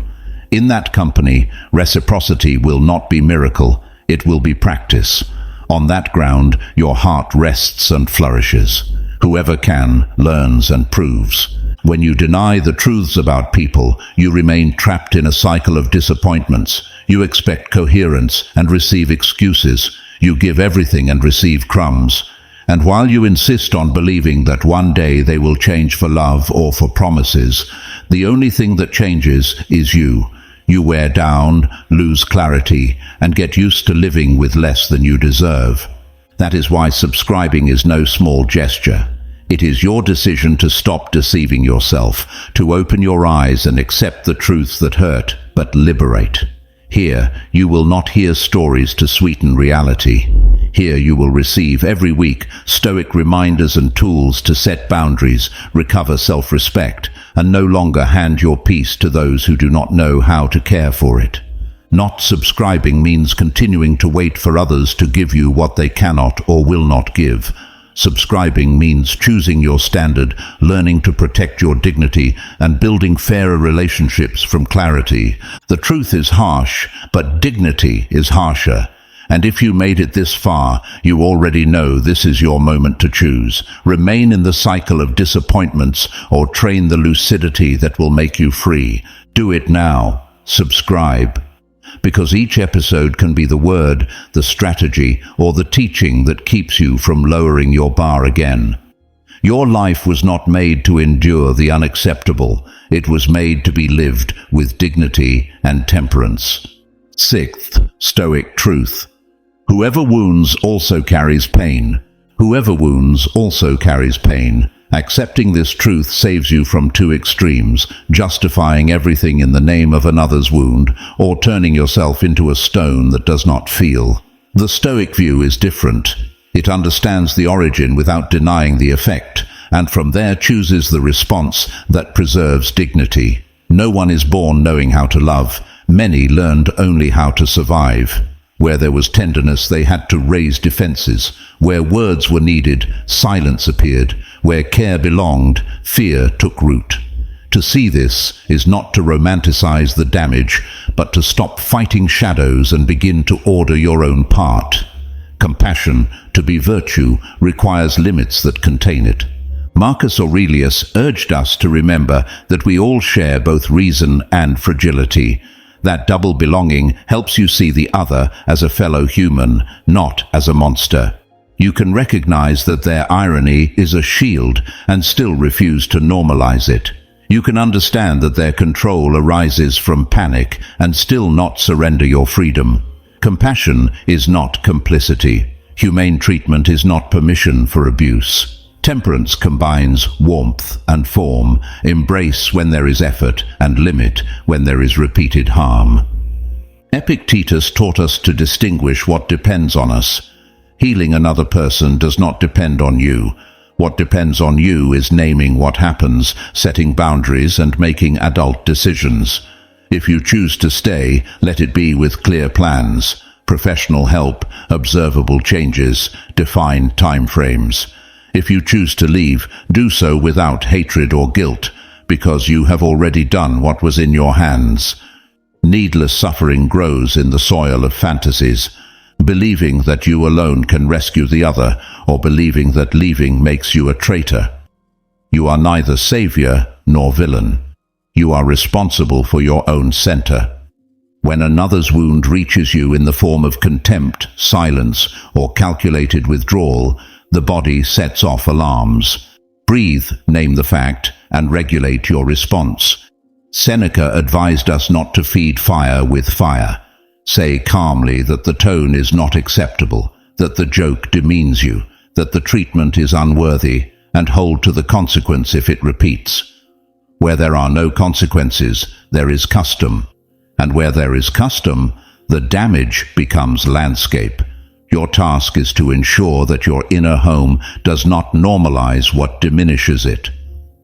In that company, reciprocity will not be miracle, it will be practice. On that ground, your heart rests and flourishes. Whoever can, learns and proves. When you deny the truths about people, you remain trapped in a cycle of disappointments. You expect coherence and receive excuses. You give everything and receive crumbs. And while you insist on believing that one day they will change for love or for promises, the only thing that changes is you. You wear down, lose clarity, and get used to living with less than you deserve. That is why subscribing is no small gesture. It is your decision to stop deceiving yourself, to open your eyes and accept the truths that hurt, but liberate. Here, you will not hear stories to sweeten reality. Here you will receive every week Stoic reminders and tools to set boundaries, recover self-respect, and no longer hand your peace to those who do not know how to care for it. Not subscribing means continuing to wait for others to give you what they cannot or will not give. Subscribing means choosing your standard, learning to protect your dignity, and building fairer relationships from clarity. The truth is harsh, but dignity is harsher. And if you made it this far, you already know this is your moment to choose. Remain in the cycle of disappointments or train the lucidity that will make you free. Do it now. Subscribe. Because each episode can be the word, the strategy, or the teaching that keeps you from lowering your bar again. Your life was not made to endure the unacceptable. It was made to be lived with dignity and temperance. Sixth, Stoic truth. Whoever wounds also carries pain. Whoever wounds also carries pain. Accepting this truth saves you from two extremes, justifying everything in the name of another's wound, or turning yourself into a stone that does not feel. The Stoic view is different. It understands the origin without denying the effect, and from there chooses the response that preserves dignity. No one is born knowing how to love. Many learned only how to survive. Where there was tenderness, they had to raise defenses. Where words were needed, silence appeared. Where care belonged, fear took root. To see this is not to romanticize the damage, but to stop fighting shadows and begin to order your own part. Compassion, to be virtue, requires limits that contain it. Marcus Aurelius urged us to remember that we all share both reason and fragility. That double belonging helps you see the other as a fellow human, not as a monster. You can recognize that their irony is a shield and still refuse to normalize it. You can understand that their control arises from panic and still not surrender your freedom. Compassion is not complicity. Humane treatment is not permission for abuse. Temperance combines warmth and form, embrace when there is effort, and limit when there is repeated harm. Epictetus taught us to distinguish what depends on us. Healing another person does not depend on you. What depends on you is naming what happens, setting boundaries, and making adult decisions. If you choose to stay, let it be with clear plans. professional help, observable changes, defined timeframes. If you choose to leave, do so without hatred or guilt, because you have already done what was in your hands. Needless suffering grows in the soil of fantasies, believing that you alone can rescue the other, or believing that leaving makes you a traitor. You are neither savior nor villain. You are responsible for your own center. When another's wound reaches you in the form of contempt, silence, or calculated withdrawal, the body sets off alarms. Breathe, name the fact, and regulate your response. Seneca advised us not to feed fire with fire. Say calmly that the tone is not acceptable, that the joke demeans you, that the treatment is unworthy, and hold to the consequence if it repeats. Where there are no consequences, there is custom. And where there is custom, the damage becomes landscape. Your task is to ensure that your inner home does not normalize what diminishes it.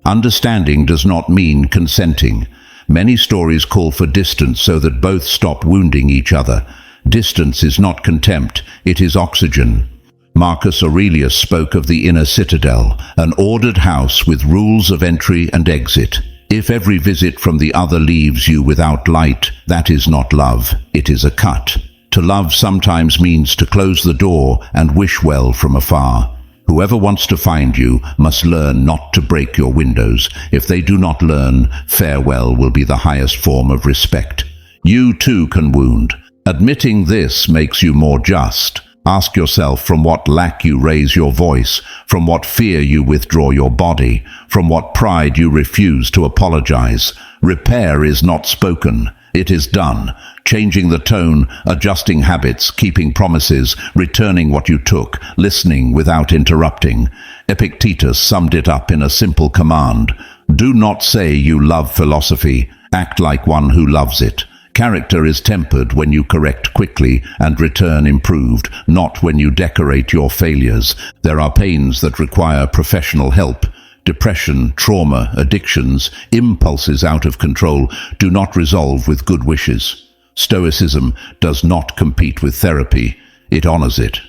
Understanding does not mean consenting. Many stories call for distance so that both stop wounding each other. Distance is not contempt, it is oxygen. Marcus Aurelius spoke of the inner citadel, an ordered house with rules of entry and exit. If every visit from the other leaves you without light, that is not love, it is a cut. To love sometimes means to close the door and wish well from afar. Whoever wants to find you must learn not to break your windows. If they do not learn, farewell will be the highest form of respect. You too can wound. Admitting this makes you more just. Ask yourself from what lack you raise your voice, from what fear you withdraw your body, from what pride you refuse to apologize. Repair is not spoken, it is done. Changing the tone, adjusting habits, keeping promises, returning what you took, listening without interrupting. Epictetus summed it up in a simple command. Do not say you love philosophy, act like one who loves it. Character is tempered when you correct quickly and return improved, not when you decorate your failures. There are pains that require professional help. Depression, trauma, addictions, impulses out of control do not resolve with good wishes. Stoicism does not compete with therapy, it honors it.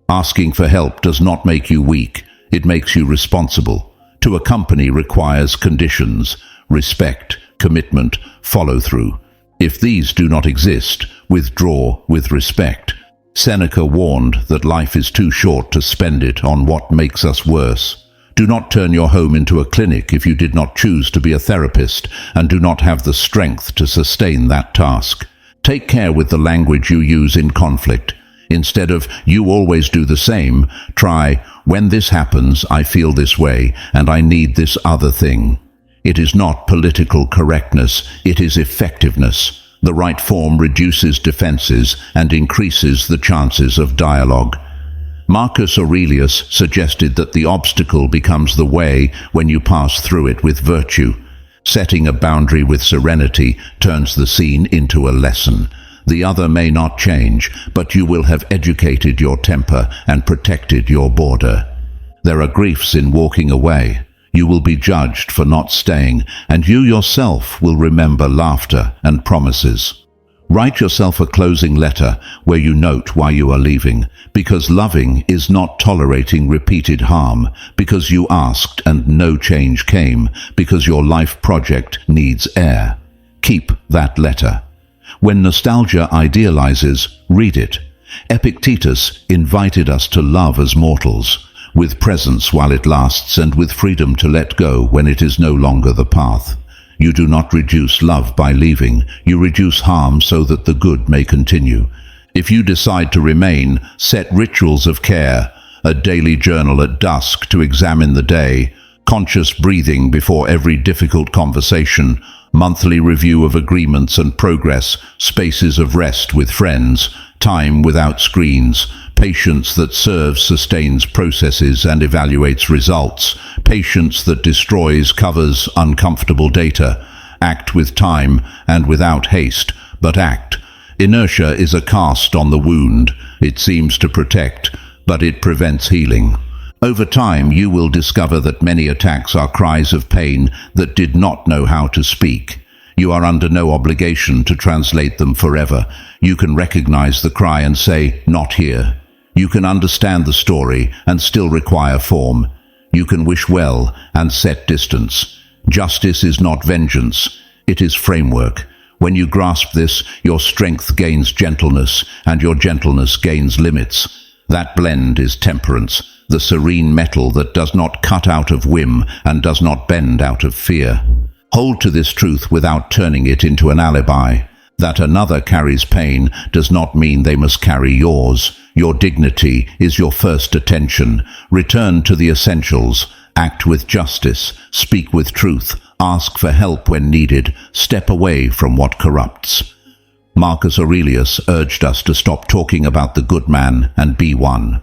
Asking for help does not make you weak, it makes you responsible. To accompany requires conditions, respect, commitment, follow-through. If these do not exist, withdraw with respect. Seneca warned that life is too short to spend it on what makes us worse. Do not turn your home into a clinic if you did not choose to be a therapist and do not have the strength to sustain that task. Take care with the language you use in conflict. Instead of, you always do the same, try, when this happens, I feel this way, and I need this other thing. It is not political correctness, it is effectiveness. The right form reduces defenses and increases the chances of dialogue. Marcus Aurelius suggested that the obstacle becomes the way when you pass through it with virtue. Setting a boundary with serenity turns the scene into a lesson. The other may not change, but you will have educated your temper and protected your border. There are griefs in walking away. You will be judged for not staying, and you yourself will remember laughter and promises. Write yourself a closing letter where you note why you are leaving, because loving is not tolerating repeated harm, because you asked and no change came, because your life project needs air. Keep that letter. When nostalgia idealizes, read it. Epictetus invited us to love as mortals, with presence while it lasts and with freedom to let go when it is no longer the path. You do not reduce love by leaving, you reduce harm so that the good may continue. If you decide to remain, set rituals of care, a daily journal at dusk to examine the day, conscious breathing before every difficult conversation, monthly review of agreements and progress, spaces of rest with friends, time without screens, patience that serves, sustains processes and evaluates results, patience that destroys, covers uncomfortable data. Act with time and without haste, but act. Inertia is a cast on the wound. It seems to protect, but it prevents healing. Over time, you will discover that many attacks are cries of pain that did not know how to speak. You are under no obligation to translate them forever. You can recognize the cry and say, "Not here." You can understand the story and still require form. You can wish well and set distance. Justice is not vengeance, it is framework. When you grasp this, your strength gains gentleness, and your gentleness gains limits. That blend is temperance, the serene metal that does not cut out of whim and does not bend out of fear. Hold to this truth without turning it into an alibi. That another carries pain does not mean they must carry yours. Your dignity is your first attention. Return to the essentials. Act with justice. Speak with truth. Ask for help when needed. Step away from what corrupts. Marcus Aurelius urged us to stop talking about the good man and be one.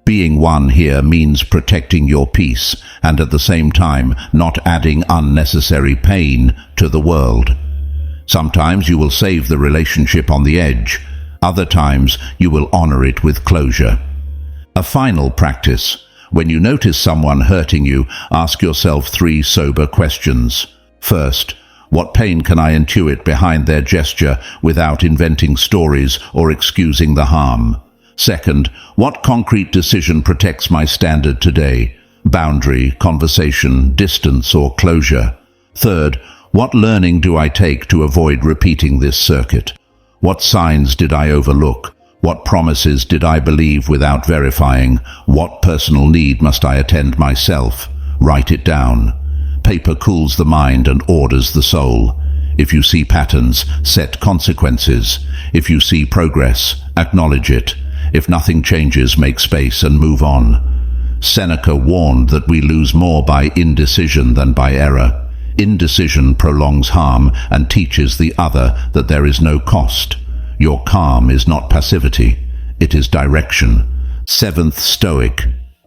Being one here means protecting your peace and at the same time not adding unnecessary pain to the world. Sometimes you will save the relationship on the edge. Other times you will honor it with closure. A final practice. When you notice someone hurting you, ask yourself 3 sober questions. First, what pain can I intuit behind their gesture without inventing stories or excusing the harm? Second, what concrete decision protects my standard today? Boundary, conversation, distance, or closure? Third, what learning do I take to avoid repeating this circuit? What signs did I overlook? What promises did I believe without verifying? What personal need must I attend myself? Write it down. Paper cools the mind and orders the soul. If you see patterns, set consequences. If you see progress, acknowledge it. If nothing changes, make space and move on. Seneca warned that we lose more by indecision than by error. Indecision prolongs harm and teaches the other that there is no cost. Your calm is not passivity, it is direction. 7th Stoic.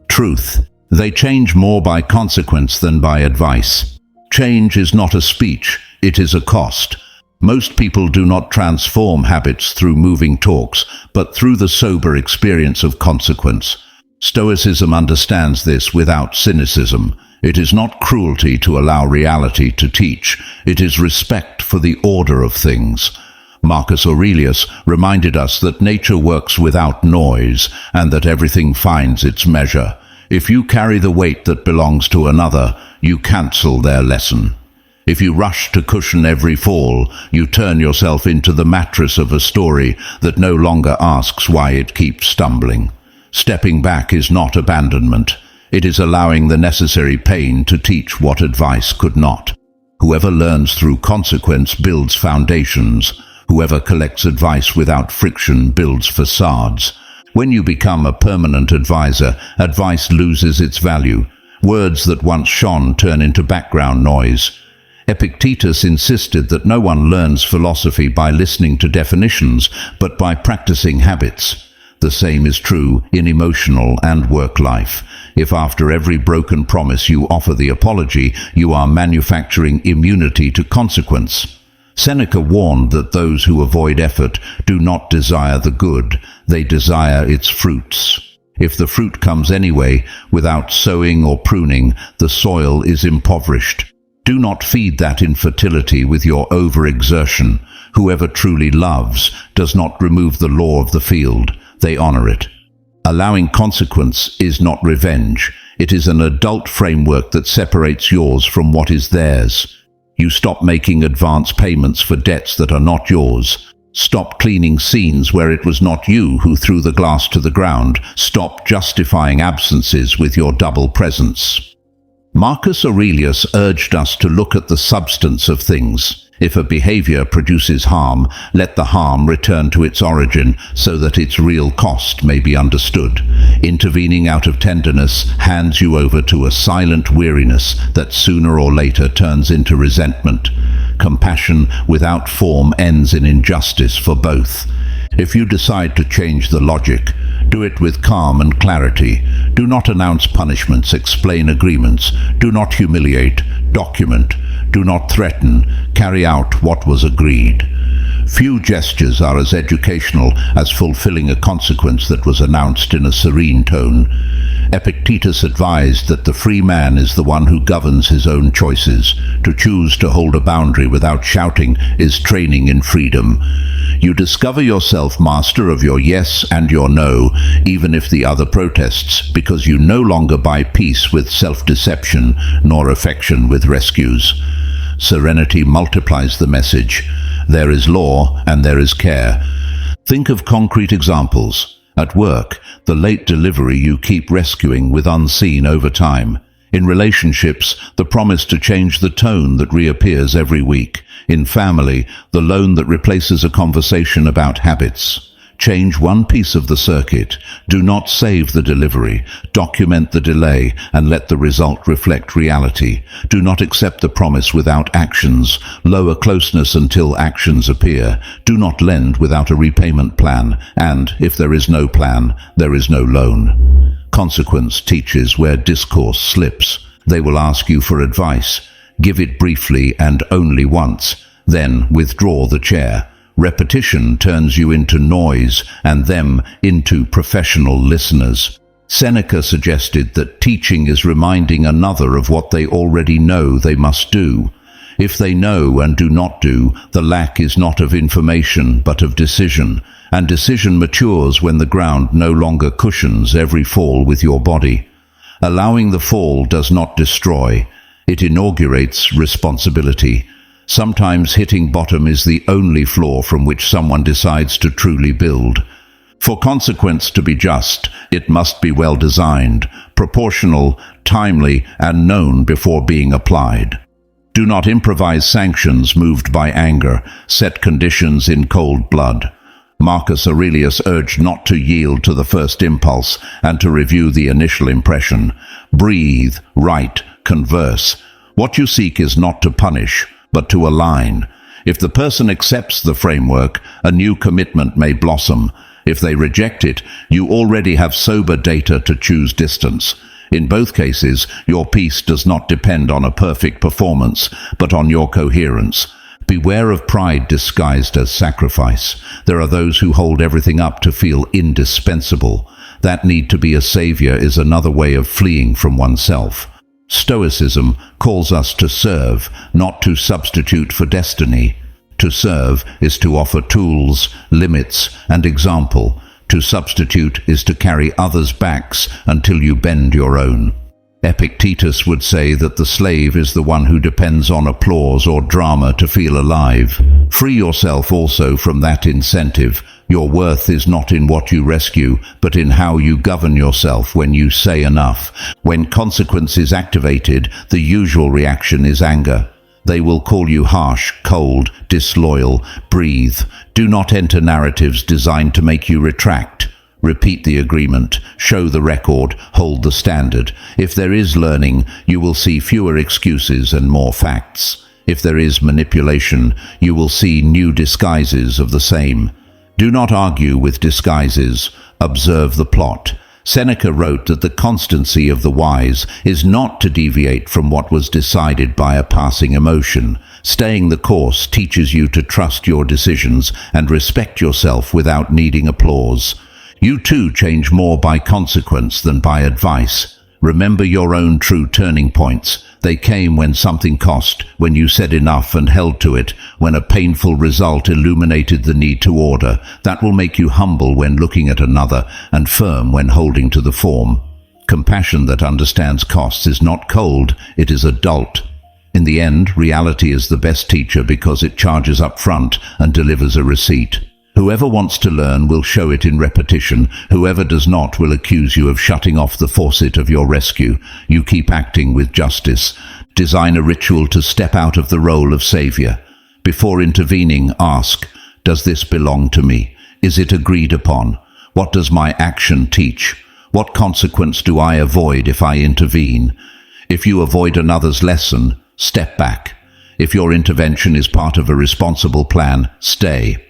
Truth. They change more by consequence than by advice. Change is not a speech, it is a cost. Most people do not transform habits through moving talks, but through the sober experience of consequence. Stoicism understands this without cynicism. It is not cruelty to allow reality to teach. It is respect for the order of things. Marcus Aurelius reminded us that nature works without noise and that everything finds its measure. If you carry the weight that belongs to another, you cancel their lesson. If you rush to cushion every fall, you turn yourself into the mattress of a story that no longer asks why it keeps stumbling. Stepping back is not abandonment. It is allowing the necessary pain to teach what advice could not. Whoever learns through consequence builds foundations. Whoever collects advice without friction builds facades. When you become a permanent advisor, advice loses its value. Words that once shone turn into background noise. Epictetus insisted that no one learns philosophy by listening to definitions, but by practicing habits. The same is true in emotional and work life. If after every broken promise you offer the apology, you are manufacturing immunity to consequence. Seneca warned that those who avoid effort do not desire the good, they desire its fruits. If the fruit comes anyway, without sowing or pruning, the soil is impoverished. Do not feed that infertility with your overexertion. Whoever truly loves does not remove the law of the field, they honor it. Allowing consequence is not revenge. It is an adult framework that separates yours from what is theirs. You stop making advance payments for debts that are not yours. Stop cleaning scenes where it was not you who threw the glass to the ground. Stop justifying absences with your double presence. Marcus Aurelius urged us to look at the substance of things. If a behavior produces harm, let the harm return to its origin so that its real cost may be understood. Intervening out of tenderness hands you over to a silent weariness that sooner or later turns into resentment. Compassion without form ends in injustice for both. If you decide to change the logic, do it with calm and clarity. Do not announce punishments, explain agreements. Do not humiliate, document. Do not threaten, carry out what was agreed. Few gestures are as educational as fulfilling a consequence that was announced in a serene tone. Epictetus advised that the free man is the one who governs his own choices. To choose to hold a boundary without shouting is training in freedom. You discover yourself master of your yes and your no, even if the other protests, because you no longer buy peace with self-deception, nor affection with rescues. Serenity multiplies the message. There is law and there is care. Think of concrete examples. At work, the late delivery you keep rescuing with unseen over time. In relationships, the promise to change the tone that reappears every week. In family, the loan that replaces a conversation about habits. Change one piece of the circuit. Do not save the delivery. Document the delay and let the result reflect reality. Do not accept the promise without actions. Lower closeness until actions appear. Do not lend without a repayment plan. And if there is no plan, there is no loan. Consequence teaches where discourse slips. They will ask you for advice. Give it briefly and only once. Then withdraw the chair. Repetition turns you into noise and them into professional listeners. Seneca suggested that teaching is reminding another of what they already know they must do. If they know and do not do, the lack is not of information but of decision, and decision matures when the ground no longer cushions every fall with your body. Allowing the fall does not destroy. It inaugurates responsibility. Sometimes hitting bottom is the only floor from which someone decides to truly build. For consequence to be just, it must be well designed, proportional, timely, and known before being applied. Do not improvise sanctions moved by anger. Set conditions in cold blood. Marcus Aurelius urged not to yield to the first impulse and to review the initial impression. Breathe, write, converse. What you seek is not to punish, but to align. If the person accepts the framework, a new commitment may blossom. If they reject it, you already have sober data to choose distance. In both cases, your peace does not depend on a perfect performance, but on your coherence. Beware of pride disguised as sacrifice. There are those who hold everything up to feel indispensable. That need to be a savior is another way of fleeing from oneself. Stoicism calls us to serve, not to substitute for destiny. To serve is to offer tools, limits, and example. To substitute is to carry others' backs until you bend your own. Epictetus would say that the slave is the one who depends on applause or drama to feel alive. Free yourself also from that incentive. Your worth is not in what you rescue, but in how you govern yourself when you say enough. When consequence is activated, the usual reaction is anger. They will call you harsh, cold, disloyal. Breathe. Do not enter narratives designed to make you retract. Repeat the agreement, show the record, hold the standard. If there is learning, you will see fewer excuses and more facts. If there is manipulation, you will see new disguises of the same. Do not argue with disguises. Observe the plot. Seneca wrote that the constancy of the wise is not to deviate from what was decided by a passing emotion. Staying the course teaches you to trust your decisions and respect yourself without needing applause. You too change more by consequence than by advice. Remember your own true turning points. They came when something cost, when you said enough and held to it, when a painful result illuminated the need to order. That will make you humble when looking at another and firm when holding to the form. Compassion that understands costs is not cold, it is adult. In the end, reality is the best teacher because it charges up front and delivers a receipt. Whoever wants to learn will show it in repetition. Whoever does not will accuse you of shutting off the faucet of your rescue. You keep acting with justice. Design a ritual to step out of the role of savior. Before intervening, ask, does this belong to me? Is it agreed upon? What does my action teach? What consequence do I avoid if I intervene? If you avoid another's lesson, step back. If your intervention is part of a responsible plan, stay.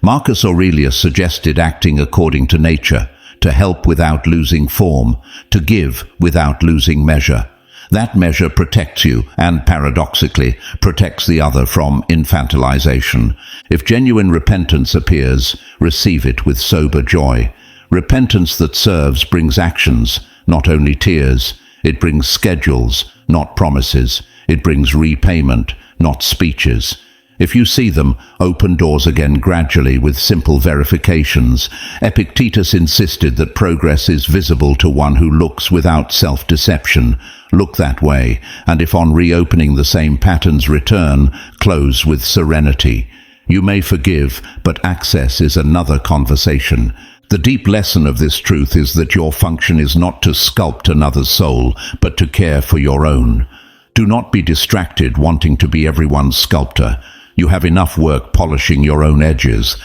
Marcus Aurelius suggested acting according to nature, to help without losing form, to give without losing measure. That measure protects you and, paradoxically, protects the other from infantilization. If genuine repentance appears, receive it with sober joy. Repentance that serves brings actions, not only tears. It brings schedules, not promises. It brings repayment, not speeches. If you see them, open doors again gradually with simple verifications. Epictetus insisted that progress is visible to one who looks without self-deception. Look that way, and if on reopening the same patterns return, close with serenity. You may forgive, but access is another conversation. The deep lesson of this truth is that your function is not to sculpt another's soul, but to care for your own. Do not be distracted wanting to be everyone's sculptor. You have enough work polishing your own edges.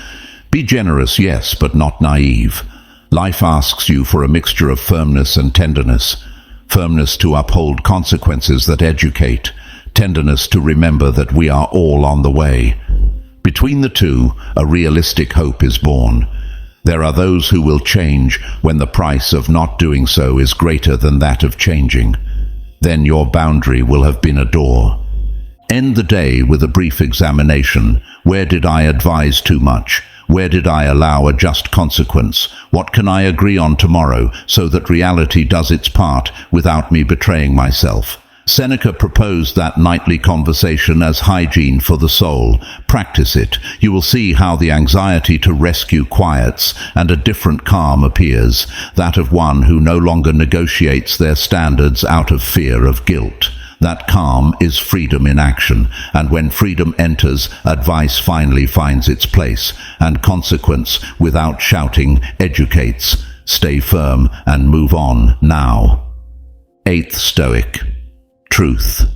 Be generous, yes, but not naive. Life asks you for a mixture of firmness and tenderness. Firmness to uphold consequences that educate. Tenderness to remember that we are all on the way. Between the two, a realistic hope is born. There are those who will change when the price of not doing so is greater than that of changing. Then your boundary will have been a door. End the day with a brief examination. Where did I advise too much? Where did I allow a just consequence? What can I agree on tomorrow so that reality does its part without me betraying myself? Seneca proposed that nightly conversation as hygiene for the soul. Practice it. You will see how the anxiety to rescue quiets and a different calm appears, that of one who no longer negotiates their standards out of fear of guilt. That calm is freedom in action, and when freedom enters, advice finally finds its place, and consequence, without shouting, educates. Stay firm and move on now. Eighth Stoic. Truth.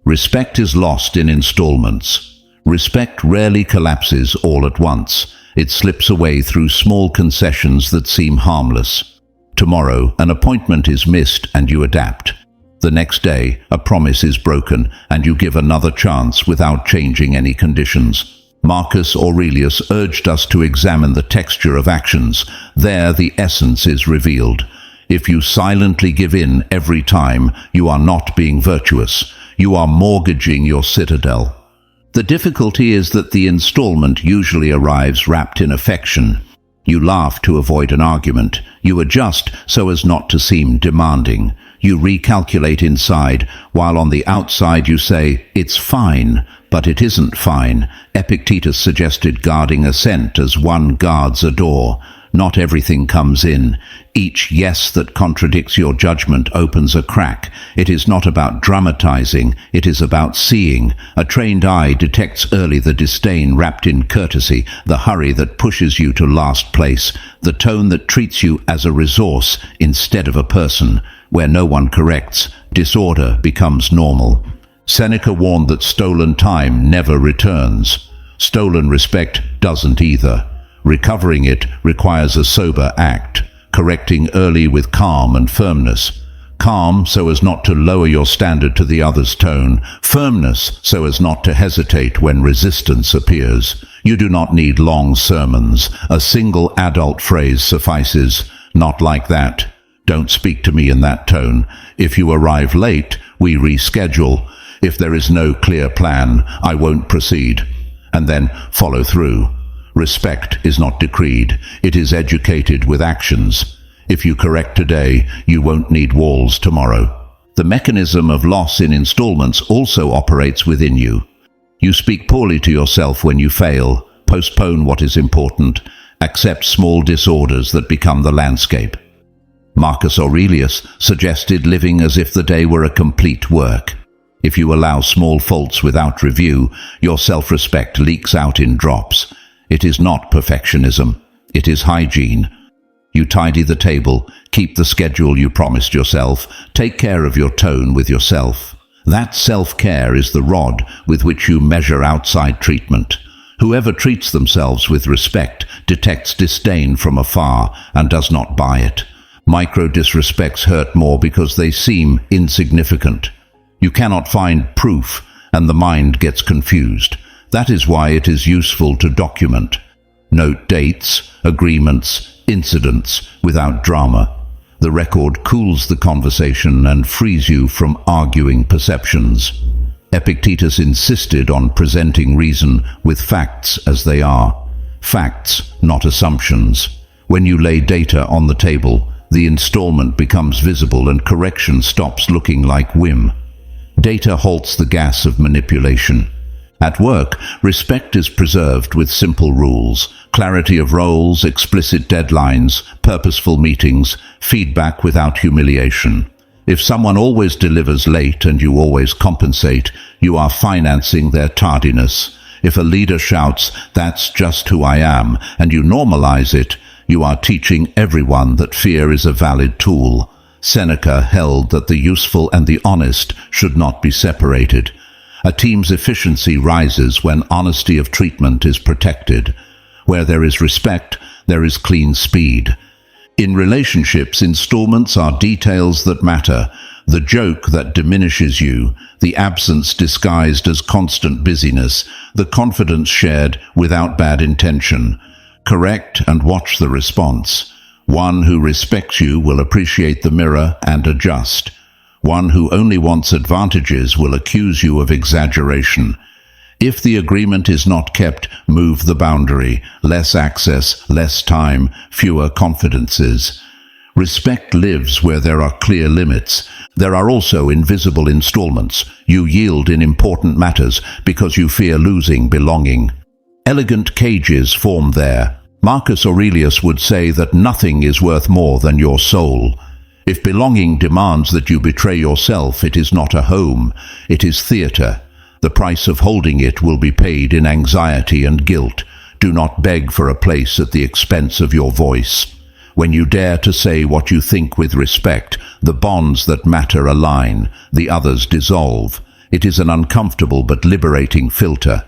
Respect is lost in installments. Respect rarely collapses all at once. It slips away through small concessions that seem harmless. Tomorrow, an appointment is missed and you adapt. The next day, a promise is broken and you give another chance without changing any conditions. Marcus Aurelius urged us to examine the texture of actions. There the essence is revealed. If you silently give in every time, you are not being virtuous. You are mortgaging your citadel. The difficulty is that the installment usually arrives wrapped in affection. You laugh to avoid an argument. You adjust so as not to seem demanding. You recalculate inside, while on the outside you say, "It's fine," but it isn't fine. Epictetus suggested guarding assent as one guards a door. Not everything comes in. Each yes that contradicts your judgment opens a crack. It is not about dramatizing, it is about seeing. A trained eye detects early the disdain wrapped in courtesy, the hurry that pushes you to last place, the tone that treats you as a resource instead of a person. Where no one corrects, disorder becomes normal. Seneca warned that stolen time never returns. Stolen respect doesn't either. Recovering it requires a sober act, correcting early with calm and firmness. Calm so as not to lower your standard to the other's tone. Firmness so as not to hesitate when resistance appears. You do not need long sermons. A single adult phrase suffices. Not like that. Don't speak to me in that tone. If you arrive late, we reschedule. If there is no clear plan, I won't proceed. And then follow through. Respect is not decreed. It is educated with actions. If you correct today, you won't need walls tomorrow. The mechanism of loss in installments also operates within you. You speak poorly to yourself when you fail. Postpone what is important. Accept small disorders that become the landscape. Marcus Aurelius suggested living as if the day were a complete work. If you allow small faults without review, your self-respect leaks out in drops. It is not perfectionism. It is hygiene. You tidy the table, keep the schedule you promised yourself, take care of your tone with yourself. That self-care is the rod with which you measure outside treatment. Whoever treats themselves with respect detects disdain from afar and does not buy it. Micro-disrespects hurt more because they seem insignificant. You cannot find proof, and the mind gets confused. That is why it is useful to document. Note dates, agreements, incidents without drama. The record cools the conversation and frees you from arguing perceptions. Epictetus insisted on presenting reason with facts as they are. Facts, not assumptions. When you lay data on the table, the installment becomes visible and correction stops looking like whim. Data halts the gas of manipulation. At work, respect is preserved with simple rules: clarity of roles, explicit deadlines, purposeful meetings, feedback without humiliation. If someone always delivers late and you always compensate, you are financing their tardiness. If a leader shouts, "That's just who I am," and you normalize it, you are teaching everyone that fear is a valid tool. Seneca held that the useful and the honest should not be separated. A team's efficiency rises when honesty of treatment is protected. Where there is respect, there is clean speed. In relationships, installments are details that matter: the joke that diminishes you, the absence disguised as constant busyness, the confidence shared without bad intention. Correct and watch the response. One who respects you will appreciate the mirror and adjust. One who only wants advantages will accuse you of exaggeration. If the agreement is not kept, move the boundary. Less access, less time, fewer confidences. Respect lives where there are clear limits. There are also invisible installments. You yield in important matters because you fear losing belonging. Elegant cages form there. Marcus Aurelius would say that nothing is worth more than your soul. If belonging demands that you betray yourself, it is not a home, it is theatre. The price of holding it will be paid in anxiety and guilt. Do not beg for a place at the expense of your voice. When you dare to say what you think with respect, the bonds that matter align, the others dissolve. It is an uncomfortable but liberating filter.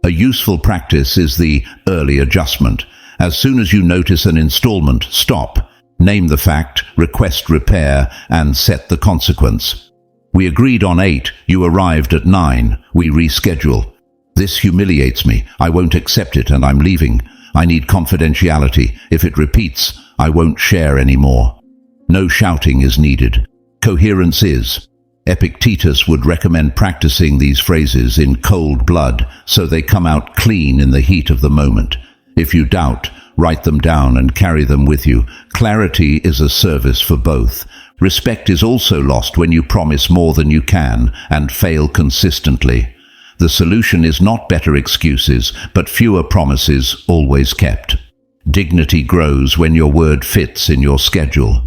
A useful practice is the early adjustment. As soon as you notice an installment, stop. Name the fact, request repair, and set the consequence. We agreed on 8, you arrived at 9, we reschedule. This humiliates me, I won't accept it and I'm leaving. I need confidentiality. If it repeats, I won't share anymore. No shouting is needed. Coherence is. Epictetus would recommend practicing these phrases in cold blood so they come out clean in the heat of the moment. If you doubt, write them down and carry them with you. Clarity is a service for both. Respect is also lost when you promise more than you can and fail consistently. The solution is not better excuses, but fewer promises always kept. Dignity grows when your word fits in your schedule.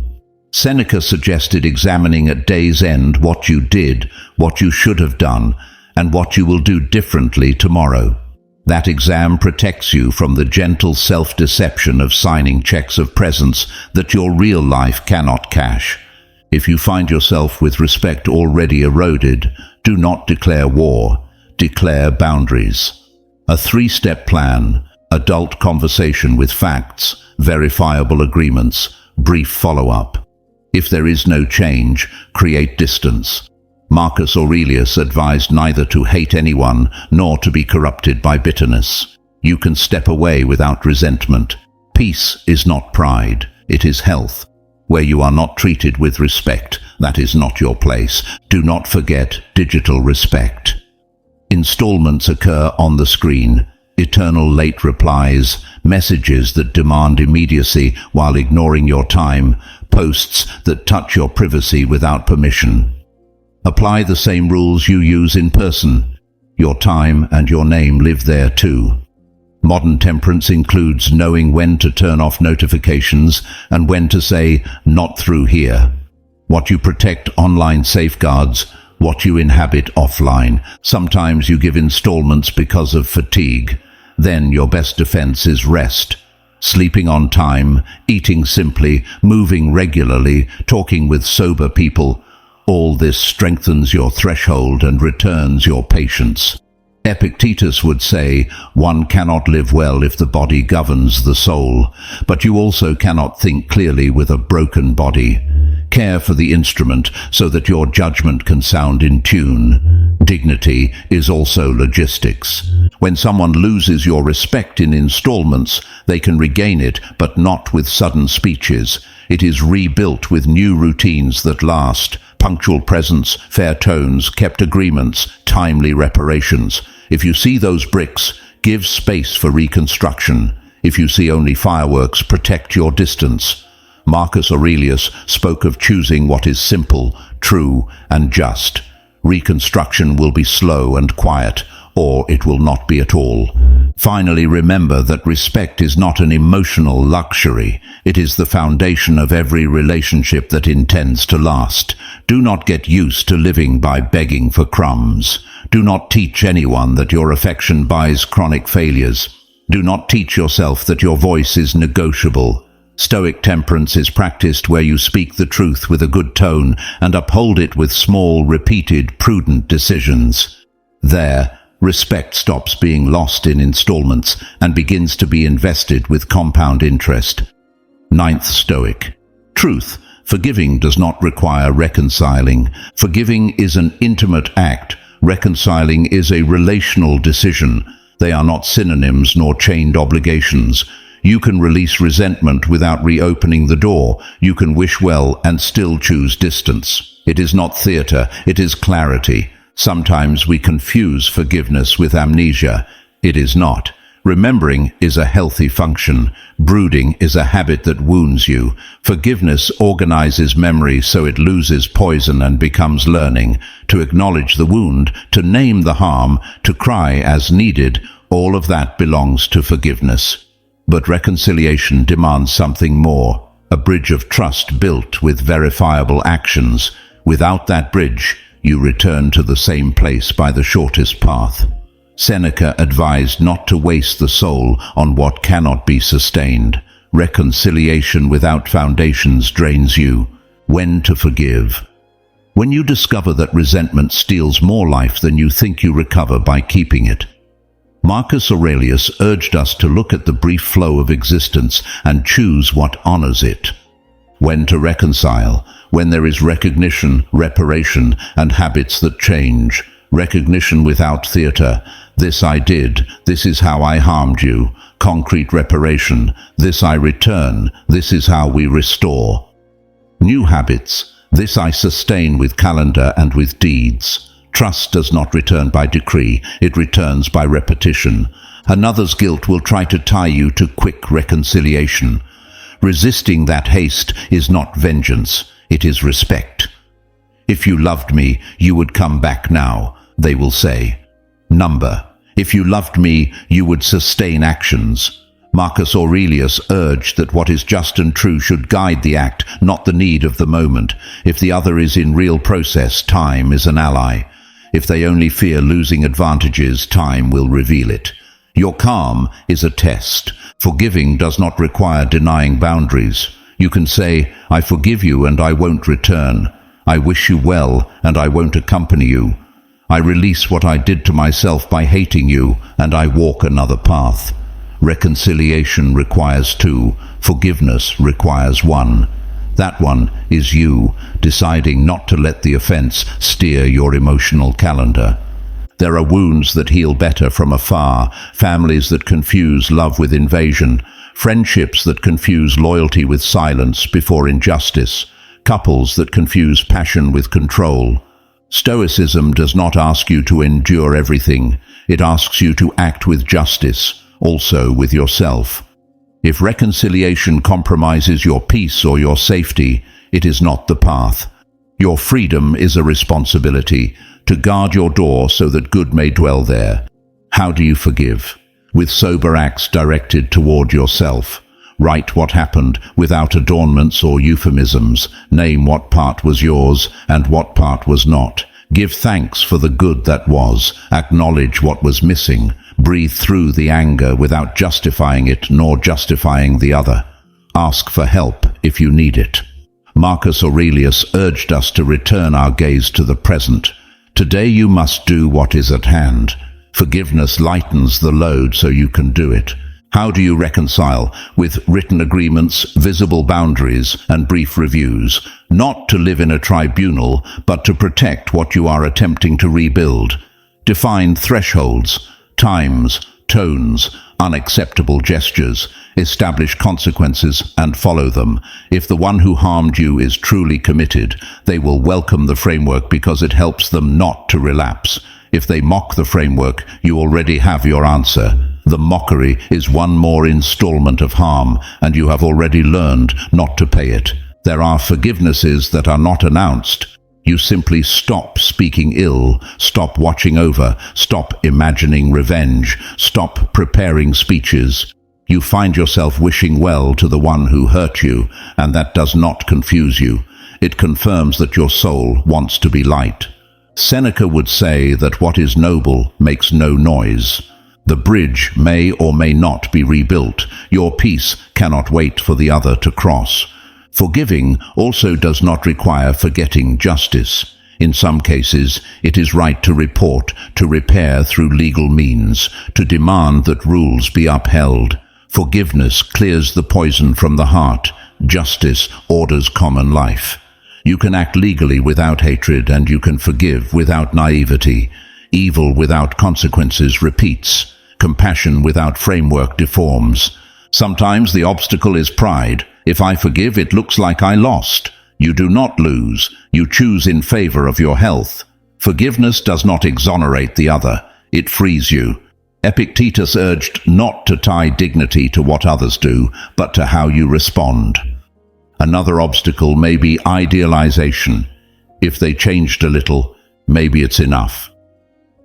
Seneca suggested examining at day's end what you did, what you should have done, and what you will do differently tomorrow. That exam protects you from the gentle self-deception of signing checks of presence that your real life cannot cash. If you find yourself with respect already eroded, do not declare war, declare boundaries. A 3-step plan: adult conversation with facts, verifiable agreements, brief follow-up. If there is no change, create distance. Marcus Aurelius advised neither to hate anyone nor to be corrupted by bitterness. You can step away without resentment. Peace is not pride, it is health. Where you are not treated with respect, that is not your place. Do not forget digital respect. Installments occur on the screen. Eternal late replies, messages that demand immediacy while ignoring your time, posts that touch your privacy without permission. Apply the same rules you use in person. Your time and your name live there too. Modern temperance includes knowing when to turn off notifications and when to say, "Not through here." What you protect online safeguards what you inhabit offline. Sometimes you give installments because of fatigue. Then your best defense is rest. Sleeping on time, eating simply, moving regularly, talking with sober people. All this strengthens your threshold and returns your patience. Epictetus would say, one cannot live well if the body governs the soul, but you also cannot think clearly with a broken body. Care for the instrument so that your judgment can sound in tune. Dignity is also logistics. When someone loses your respect in installments, they can regain it, but not with sudden speeches. It is rebuilt with new routines that last. Punctual presence, fair tones, kept agreements, timely reparations. If you see those bricks, give space for reconstruction. If you see only fireworks, protect your distance. Marcus Aurelius spoke of choosing what is simple, true, and just. Reconstruction will be slow and quiet, or it will not be at all. Finally, remember that respect is not an emotional luxury. It is the foundation of every relationship that intends to last. Do not get used to living by begging for crumbs. Do not teach anyone that your affection buys chronic failures. Do not teach yourself that your voice is negotiable. Stoic temperance is practiced where you speak the truth with a good tone and uphold it with small, repeated, prudent decisions. There, respect stops being lost in installments and begins to be invested with compound interest. Ninth Stoic. Truth. Forgiving does not require reconciling. Forgiving is an intimate act. Reconciling is a relational decision. They are not synonyms nor chained obligations. You can release resentment without reopening the door. You can wish well and still choose distance. It is not theater, it is clarity. Sometimes we confuse forgiveness with amnesia. It is not. Remembering is a healthy function. Brooding is a habit that wounds you. Forgiveness organizes memory so it loses poison and becomes learning. To acknowledge the wound, to name the harm, to cry as needed, all of that belongs to forgiveness. But reconciliation demands something more, a bridge of trust built with verifiable actions. Without that bridge, you return to the same place by the shortest path. Seneca advised not to waste the soul on what cannot be sustained. Reconciliation without foundations drains you. When to forgive. When you discover that resentment steals more life than you think you recover by keeping it. Marcus Aurelius urged us to look at the brief flow of existence and choose what honors it. When to reconcile, when there is recognition, reparation, and habits that change. Recognition without theater. This I did, this is how I harmed you. Concrete reparation. This I return, this is how we restore. New habits. This I sustain with calendar and with deeds. Trust does not return by decree, it returns by repetition. Another's guilt will try to tie you to quick reconciliation. Resisting that haste is not vengeance, it is respect. If you loved me, you would come back now, they will say. Number. If you loved me, you would sustain actions. Marcus Aurelius urged that what is just and true should guide the act, not the need of the moment. If the other is in real process, time is an ally. If they only fear losing advantages, time will reveal it. Your calm is a test. Forgiving does not require denying boundaries. You can say, I forgive you and I won't return. I wish you well and I won't accompany you. I release what I did to myself by hating you and I walk another path. Reconciliation requires two. Forgiveness requires one. That one is you, deciding not to let the offense steer your emotional calendar. There are wounds that heal better from afar, families that confuse love with invasion, friendships that confuse loyalty with silence before injustice, couples that confuse passion with control. Stoicism does not ask you to endure everything. It asks you to act with justice, also with yourself. If reconciliation compromises your peace or your safety, it is not the path. Your freedom is a responsibility to guard your door so that good may dwell there. How do you forgive? With sober acts directed toward yourself. Write what happened without adornments or euphemisms. Name what part was yours and what part was not. Give thanks for the good that was. Acknowledge what was missing. Breathe through the anger without justifying it nor justifying the other. Ask for help if you need it. Marcus Aurelius urged us to return our gaze to the present. Today you must do what is at hand. Forgiveness lightens the load so you can do it. How do you reconcile? With written agreements, visible boundaries, and brief reviews. Not to live in a tribunal, but to protect what you are attempting to rebuild. Define thresholds. times, tones, unacceptable gestures. Establish consequences and follow them. If the one who harmed you is truly committed, they will welcome the framework because it helps them not to relapse. If they mock the framework, you already have your answer. The mockery is one more installment of harm, and you have already learned not to pay it. There are forgivenesses that are not announced. You simply stop speaking ill, stop watching over, stop imagining revenge, stop preparing speeches. You find yourself wishing well to the one who hurt you, and that does not confuse you. It confirms that your soul wants to be light. Seneca would say that what is noble makes no noise. The bridge may or may not be rebuilt. Your peace cannot wait for the other to cross. Forgiving also does not require forgetting justice. In some cases, it is right to report, to repair through legal means, to demand that rules be upheld. Forgiveness clears the poison from the heart. Justice orders common life. You can act legally without hatred, and you can forgive without naivety. Evil without consequences repeats. Compassion without framework deforms. Sometimes the obstacle is pride. If I forgive, it looks like I lost. You do not lose. You choose in favor of your health. Forgiveness does not exonerate the other. It frees you. Epictetus urged not to tie dignity to what others do, but to how you respond. Another obstacle may be idealization. If they changed a little, maybe it's enough.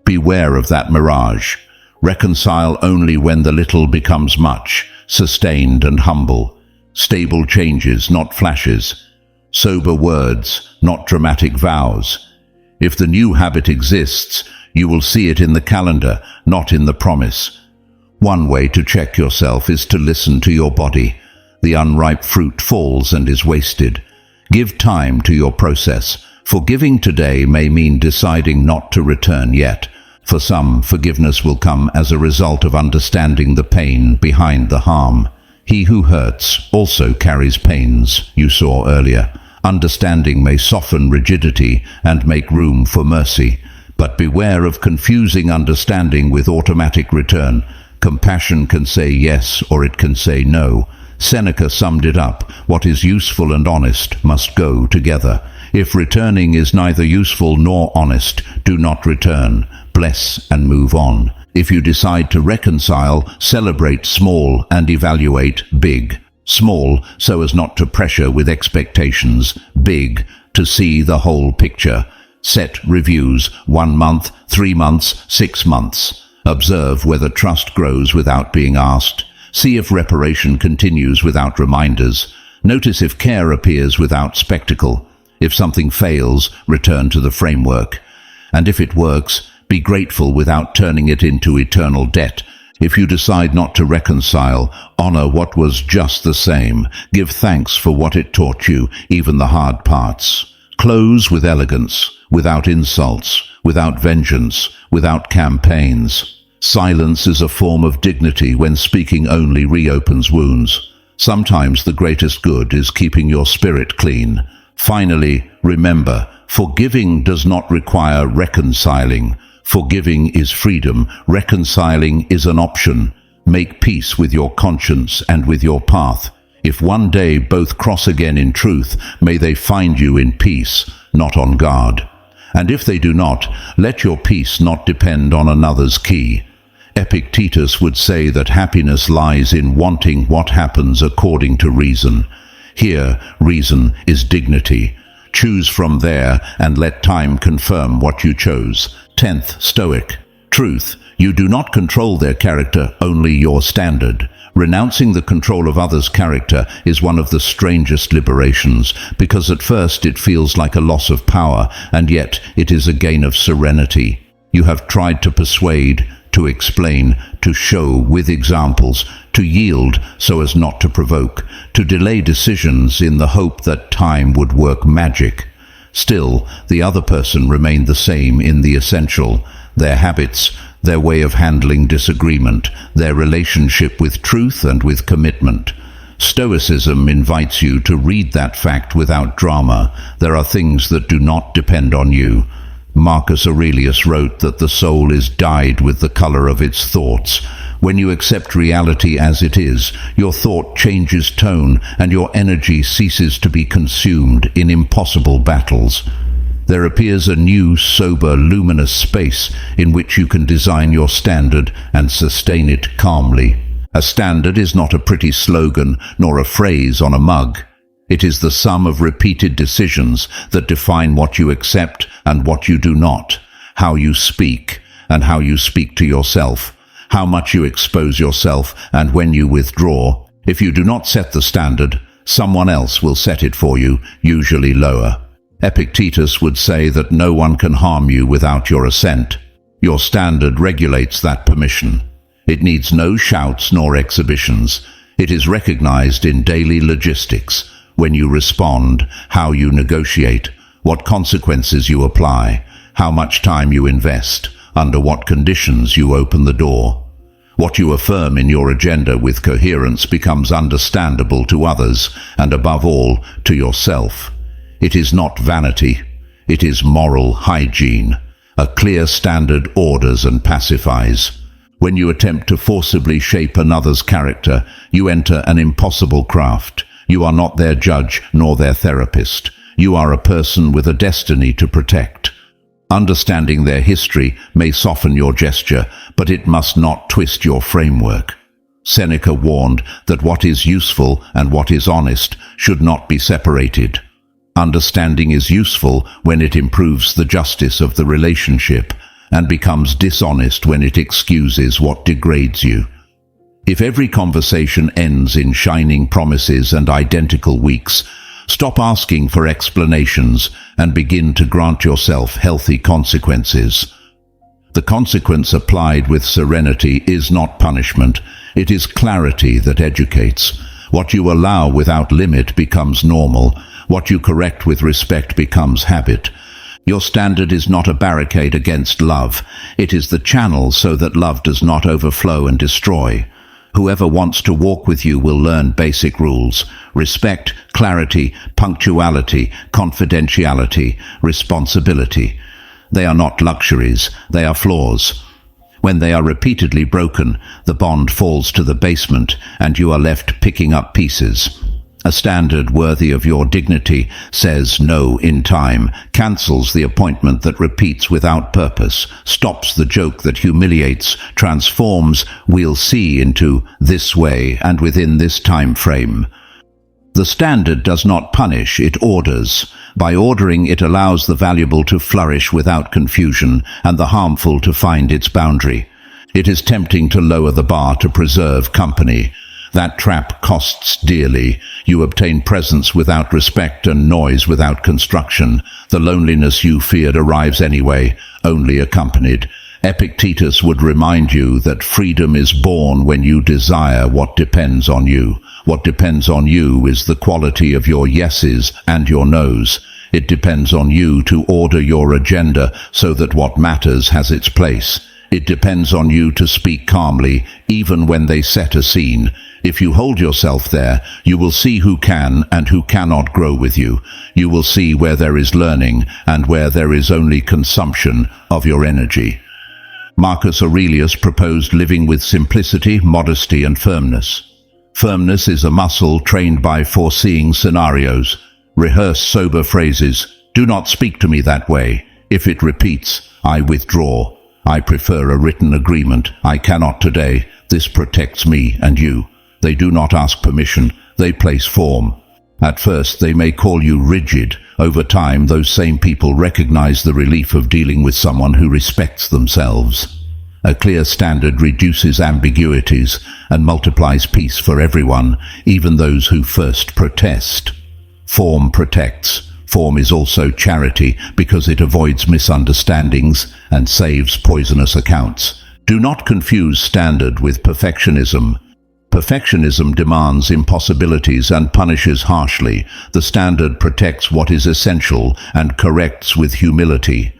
Beware of that mirage. Reconcile only when the little becomes much, sustained and humble. Stable changes, not flashes. Sober words, not dramatic vows. If the new habit exists, you will see it in the calendar, not in the promise. One way to check yourself is to listen to your body. The unripe fruit falls and is wasted. Give time to your process. Forgiving today may mean deciding not to return yet. For some, forgiveness will come as a result of understanding the pain behind the harm. He who hurts also carries pains, you saw earlier. Understanding may soften rigidity and make room for mercy. But beware of confusing understanding with automatic return. Compassion can say yes or it can say no. Seneca summed it up: what is useful and honest must go together. If returning is neither useful nor honest, do not return. Bless and move on. If you decide to reconcile, celebrate small and evaluate big. Small, so as not to pressure with expectations. Big, to see the whole picture. Set reviews: 1 month, 3 months, 6 months. Observe whether trust grows without being asked. See if reparation continues without reminders. Notice if care appears without spectacle. If something fails, return to the framework. And if it works, be grateful without turning it into eternal debt. If you decide not to reconcile, honor what was just the same. Give thanks for what it taught you, even the hard parts. Close with elegance, without insults, without vengeance, without campaigns. Silence is a form of dignity when speaking only reopens wounds. Sometimes the greatest good is keeping your spirit clean. Finally, remember, forgiving does not require reconciling. Forgiving is freedom. Reconciling is an option. Make peace with your conscience and with your path. If one day both cross again in truth, may they find you in peace, not on guard. And if they do not, let your peace not depend on another's key. Epictetus would say that happiness lies in wanting what happens according to reason. Here, reason is dignity. Choose from there and let time confirm what you chose. 10th Stoic. Truth. You do not control their character, only your standard. Renouncing the control of others' character is one of the strangest liberations, because at first it feels like a loss of power, and yet it is a gain of serenity. You have tried to persuade, to explain, to show with examples, to yield so as not to provoke, to delay decisions in the hope that time would work magic. Still, the other person remained the same in the essential: their habits, their way of handling disagreement, their relationship with truth and with commitment. Stoicism invites you to read that fact without drama. There are things that do not depend on you. Marcus Aurelius wrote that the soul is dyed with the color of its thoughts. When you accept reality as it is, your thought changes tone and your energy ceases to be consumed in impossible battles. There appears a new, sober, luminous space in which you can design your standard and sustain it calmly. A standard is not a pretty slogan nor a phrase on a mug. It is the sum of repeated decisions that define what you accept and what you do not, how you speak and how you speak to yourself, how much you expose yourself and when you withdraw. If you do not set the standard, someone else will set it for you, usually lower. Epictetus would say that no one can harm you without your assent. Your standard regulates that permission. It needs no shouts nor exhibitions. It is recognized in daily logistics. When you respond, how you negotiate, what consequences you apply, how much time you invest, under what conditions you open the door. What you affirm in your agenda with coherence becomes understandable to others and above all to yourself. It is not vanity, it is moral hygiene. A clear standard orders and pacifies. When you attempt to forcibly shape another's character, you enter an impossible craft. You are not their judge nor their therapist. You are a person with a destiny to protect. Understanding their history may soften your gesture, but it must not twist your framework. Seneca warned that what is useful and what is honest should not be separated. Understanding is useful when it improves the justice of the relationship and becomes dishonest when it excuses what degrades you. If every conversation ends in shining promises and identical weeks, stop asking for explanations and begin to grant yourself healthy consequences. The consequence applied with serenity is not punishment, it is clarity that educates. What you allow without limit becomes normal. What you correct with respect becomes habit. Your standard is not a barricade against love. It is the channel so that love does not overflow and destroy. Whoever wants to walk with you will learn basic rules: respect, clarity, punctuality, confidentiality, responsibility. They are not luxuries, they are flaws. When they are repeatedly broken, the bond falls to the basement and you are left picking up pieces. A standard worthy of your dignity says no in time, cancels the appointment that repeats without purpose, stops the joke that humiliates, transforms "we'll see" into "this way and within this time frame." The standard does not punish, it orders. By ordering, it allows the valuable to flourish without confusion and the harmful to find its boundary. It is tempting to lower the bar to preserve company. That trap costs dearly. You obtain presence without respect and noise without construction. The loneliness you feared arrives anyway, only accompanied. Epictetus would remind you that freedom is born when you desire what depends on you. What depends on you is the quality of your yeses and your nos. It depends on you to order your agenda so that what matters has its place. It depends on you to speak calmly, even when they set a scene. If you hold yourself there, you will see who can and who cannot grow with you. You will see where there is learning and where there is only consumption of your energy. Marcus Aurelius proposed living with simplicity, modesty, and firmness. Firmness is a muscle trained by foreseeing scenarios. Rehearse sober phrases. Do not speak to me that way. If it repeats, I withdraw. I prefer a written agreement. I cannot today. This protects me and you. They do not ask permission, they place form. At first they may call you rigid. Over time, those same people recognize the relief of dealing with someone who respects themselves. A clear standard reduces ambiguities and multiplies peace for everyone, even those who first protest. Form protects. Form is also charity because it avoids misunderstandings and saves poisonous accounts. Do not confuse standard with perfectionism. Perfectionism demands impossibilities and punishes harshly. The standard protects what is essential and corrects with humility.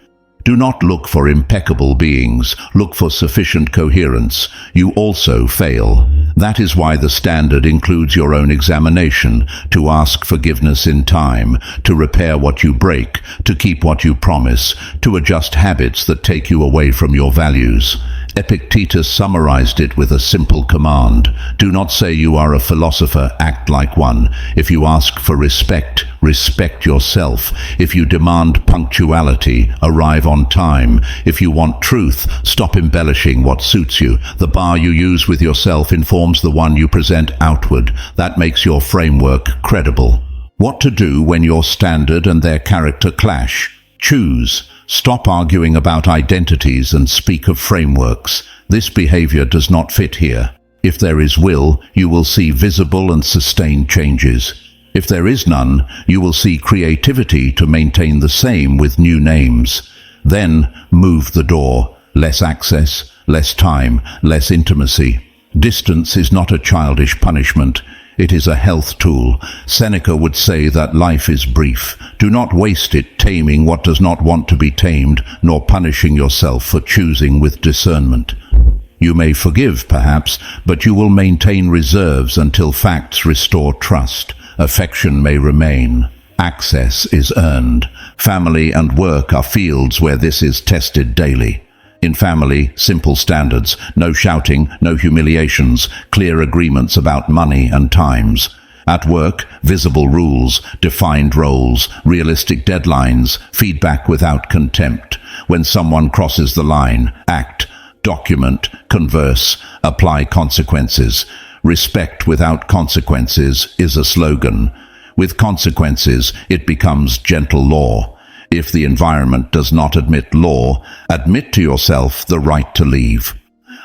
Do not look for impeccable beings, look for sufficient coherence. You also fail. That is why the standard includes your own examination, to ask forgiveness in time, to repair what you break, to keep what you promise, to adjust habits that take you away from your values. Epictetus summarized it with a simple command. Do not say you are a philosopher, act like one. If you ask for respect, respect yourself. If you demand punctuality, arrive on time. If you want truth, stop embellishing what suits you. The bar you use with yourself informs the one you present outward. That makes your framework credible. What to do when your standard and their character clash? Choose. Stop arguing about identities and speak of frameworks. This behavior does not fit here. If there is will, you will see visible and sustained changes. If there is none, you will see creativity to maintain the same with new names. Then move the door. Less access, less time, less intimacy. Distance is not a childish punishment. It is a health tool. Seneca would say that life is brief. Do not waste it taming what does not want to be tamed, nor punishing yourself for choosing with discernment. You may forgive, perhaps, but you will maintain reserves until facts restore trust. Affection may remain. Access is earned. Family and work are fields where this is tested daily. In family, simple standards, no shouting, no humiliations, clear agreements about money and times. At work, visible rules, defined roles, realistic deadlines, feedback without contempt. When someone crosses the line, act, document, converse, apply consequences. Respect without consequences is a slogan. With consequences, it becomes gentle law. If the environment does not admit law, admit to yourself the right to leave.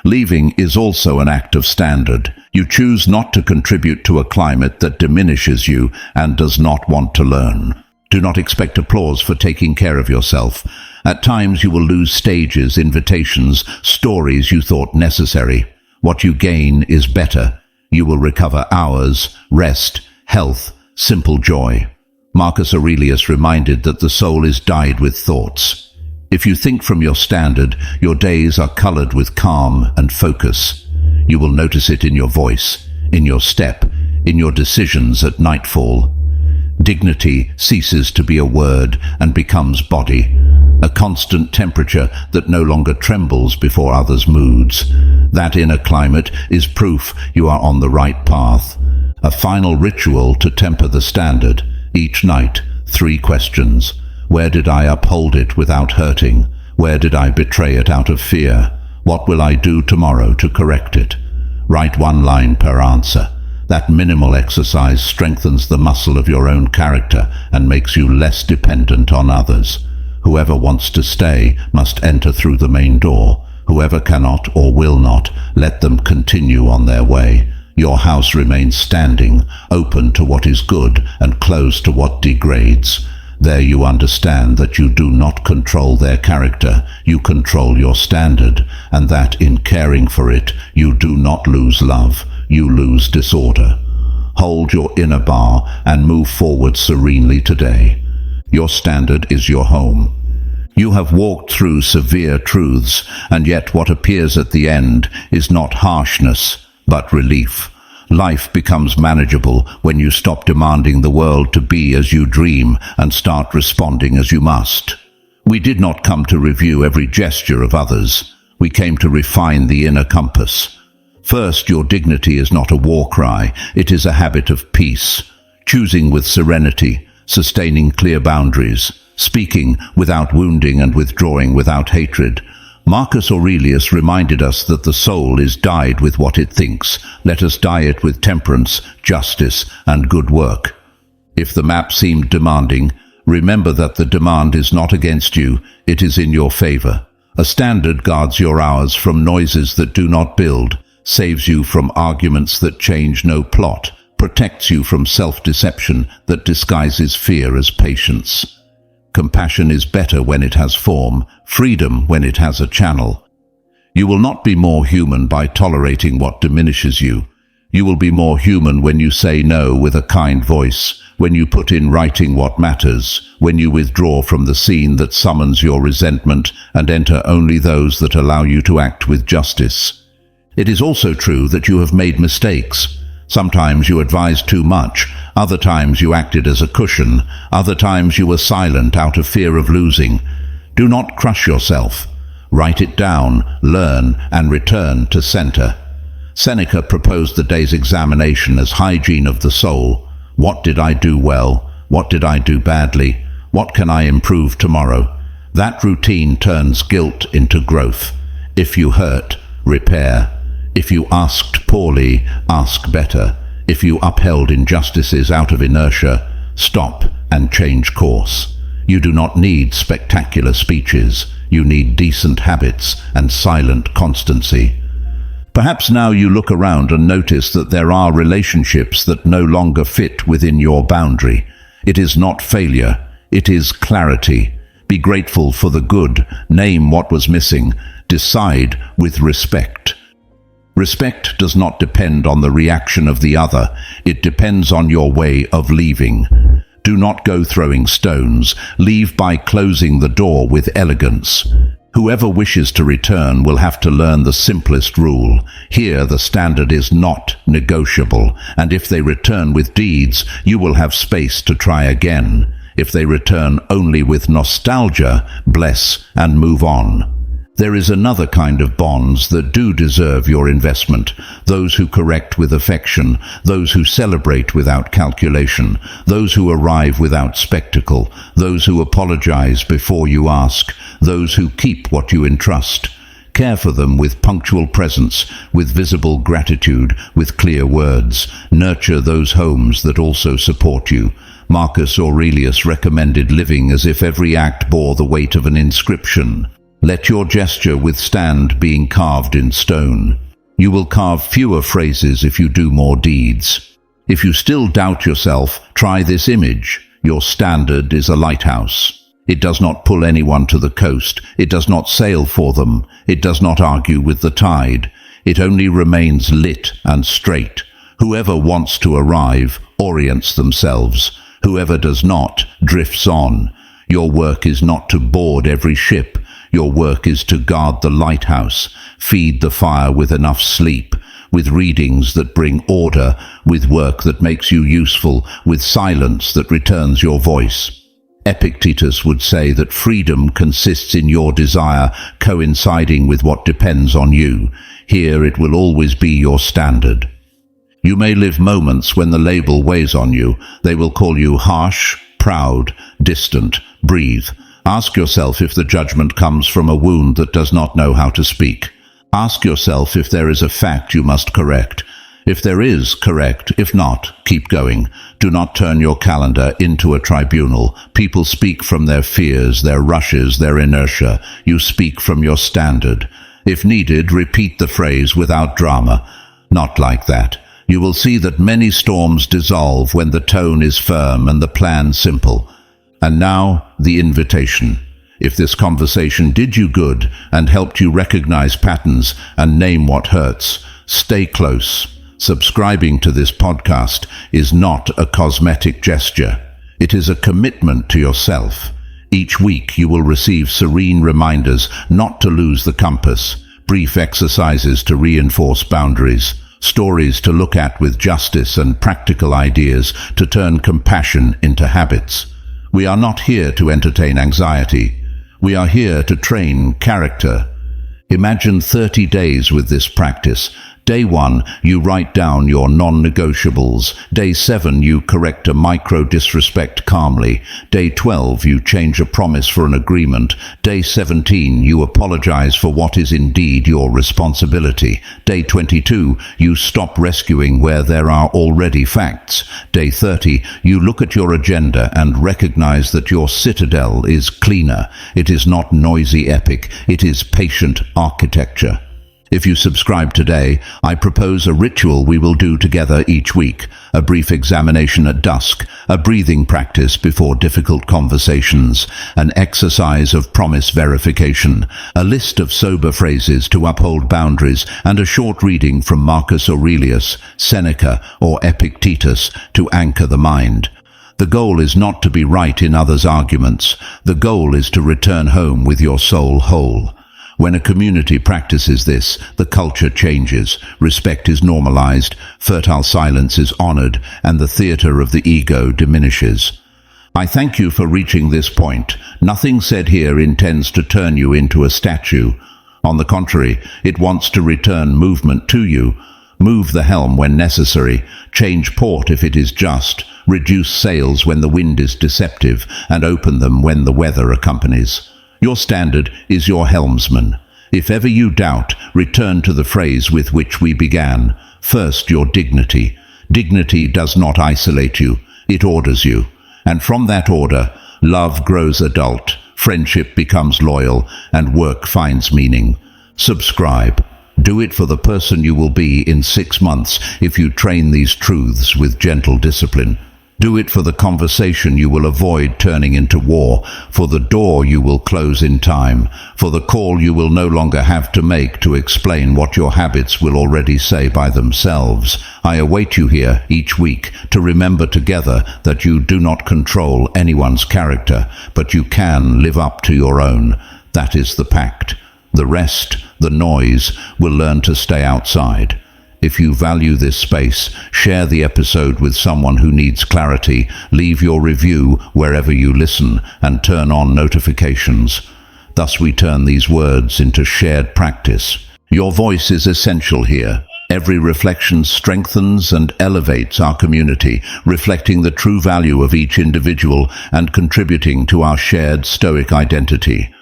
Leaving is also an act of standard. You choose not to contribute to a climate that diminishes you and does not want to learn. Do not expect applause for taking care of yourself. At times you will lose stages, invitations, stories you thought necessary. What you gain is better. You will recover hours, rest, health, simple joy. Marcus Aurelius reminded that the soul is dyed with thoughts. If you think from your standard, your days are colored with calm and focus. You will notice it in your voice, in your step, in your decisions at nightfall. Dignity ceases to be a word and becomes body, a constant temperature that no longer trembles before others' moods. That inner climate is proof you are on the right path. A final ritual to temper the standard. Each night, 3 questions. Where did I uphold it without hurting? Where did I betray it out of fear? What will I do tomorrow to correct it? Write 1 line per answer. That minimal exercise strengthens the muscle of your own character and makes you less dependent on others. Whoever wants to stay must enter through the main door. Whoever cannot or will not, let them continue on their way. Your house remains standing, open to what is good and closed to what degrades. There you understand that you do not control their character, you control your standard, and that in caring for it, you do not lose love, you lose disorder. Hold your inner bar and move forward serenely today. Your standard is your home. You have walked through severe truths, and yet what appears at the end is not harshness, but relief. Life becomes manageable when you stop demanding the world to be as you dream and start responding as you must. We did not come to review every gesture of others. We came to refine the inner compass. First, your dignity is not a war cry. It is a habit of peace. Choosing with serenity, sustaining clear boundaries, speaking without wounding and withdrawing without hatred. Marcus Aurelius reminded us that the soul is dyed with what it thinks. Let us dye it with temperance, justice, and good work. If the map seemed demanding, remember that the demand is not against you, it is in your favor. A standard guards your hours from noises that do not build, saves you from arguments that change no plot, protects you from self-deception that disguises fear as patience. Compassion is better when it has form, freedom when it has a channel. You will not be more human by tolerating what diminishes you. You will be more human when you say no with a kind voice, when you put in writing what matters, when you withdraw from the scene that summons your resentment and enter only those that allow you to act with justice. It is also true that you have made mistakes. Sometimes you advised too much, other times you acted as a cushion, other times you were silent out of fear of losing. Do not crush yourself. Write it down, learn, and return to center. Seneca proposed the day's examination as hygiene of the soul. What did I do well? What did I do badly? What can I improve tomorrow? That routine turns guilt into growth. If you hurt, repair. If you asked poorly, ask better. If you upheld injustices out of inertia, stop and change course. You do not need spectacular speeches. You need decent habits and silent constancy. Perhaps now you look around and notice that there are relationships that no longer fit within your boundary. It is not failure, it is clarity. Be grateful for the good, name what was missing, decide with respect. Respect does not depend on the reaction of the other, it depends on your way of leaving. Do not go throwing stones, leave by closing the door with elegance. Whoever wishes to return will have to learn the simplest rule. Here the standard is not negotiable, and if they return with deeds, you will have space to try again. If they return only with nostalgia, bless and move on. There is another kind of bonds that do deserve your investment, those who correct with affection, those who celebrate without calculation, those who arrive without spectacle, those who apologize before you ask, those who keep what you entrust. Care for them with punctual presence, with visible gratitude, with clear words. Nurture those homes that also support you. Marcus Aurelius recommended living as if every act bore the weight of an inscription. Let your gesture withstand being carved in stone. You will carve fewer phrases if you do more deeds. If you still doubt yourself, try this image. Your standard is a lighthouse. It does not pull anyone to the coast. It does not sail for them. It does not argue with the tide. It only remains lit and straight. Whoever wants to arrive orients themselves. Whoever does not drifts on. Your work is not to board every ship. Your work is to guard the lighthouse, feed the fire with enough sleep, with readings that bring order, with work that makes you useful, with silence that returns your voice. Epictetus would say that freedom consists in your desire coinciding with what depends on you. Here it will always be your standard. You may live moments when the label weighs on you. They will call you harsh, proud, distant. Breathe. Ask yourself if the judgment comes from a wound that does not know how to speak. Ask yourself if there is a fact you must correct. If there is, correct. If not, keep going. Do not turn your calendar into a tribunal. People speak from their fears, their rushes, their inertia. You speak from your standard. If needed, repeat the phrase without drama. Not like that. You will see that many storms dissolve when the tone is firm and the plan simple. And now, the invitation. If this conversation did you good and helped you recognize patterns and name what hurts, stay close. Subscribing to this podcast is not a cosmetic gesture. It is a commitment to yourself. Each week you will receive serene reminders not to lose the compass, brief exercises to reinforce boundaries, stories to look at with justice, and practical ideas to turn compassion into habits. We are not here to entertain anxiety. We are here to train character. Imagine 30 days with this practice. Day 1, you write down your non-negotiables. Day 7, you correct a micro-disrespect calmly. Day 12, you change a promise for an agreement. Day 17, you apologize for what is indeed your responsibility. Day 22, you stop rescuing where there are already facts. Day 30, you look at your agenda and recognize that your citadel is cleaner. It is not noisy epic, it is patient architecture. If you subscribe today, I propose a ritual we will do together each week, a brief examination at dusk, a breathing practice before difficult conversations, an exercise of promise verification, a list of sober phrases to uphold boundaries, and a short reading from Marcus Aurelius, Seneca, or Epictetus to anchor the mind. The goal is not to be right in others' arguments. The goal is to return home with your soul whole. When a community practices this, the culture changes, respect is normalized, fertile silence is honored, and the theater of the ego diminishes. I thank you for reaching this point. Nothing said here intends to turn you into a statue. On the contrary, it wants to return movement to you. Move the helm when necessary, change port if it is just, reduce sails when the wind is deceptive, and open them when the weather accompanies. Your standard is your helmsman. If ever you doubt, return to the phrase with which we began. First, your dignity. Dignity does not isolate you, it orders you. And from that order, love grows adult, friendship becomes loyal, and work finds meaning. Subscribe. Do it for the person you will be in 6 months if you train these truths with gentle discipline. Do it for the conversation you will avoid turning into war, for the door you will close in time, for the call you will no longer have to make to explain what your habits will already say by themselves. I await you here each week to remember together that you do not control anyone's character, but you can live up to your own. That is the pact. The rest, the noise, will learn to stay outside. If you value this space, share the episode with someone who needs clarity, leave your review wherever you listen, and turn on notifications. Thus we turn these words into shared practice. Your voice is essential here. Every reflection strengthens and elevates our community, reflecting the true value of each individual and contributing to our shared Stoic identity.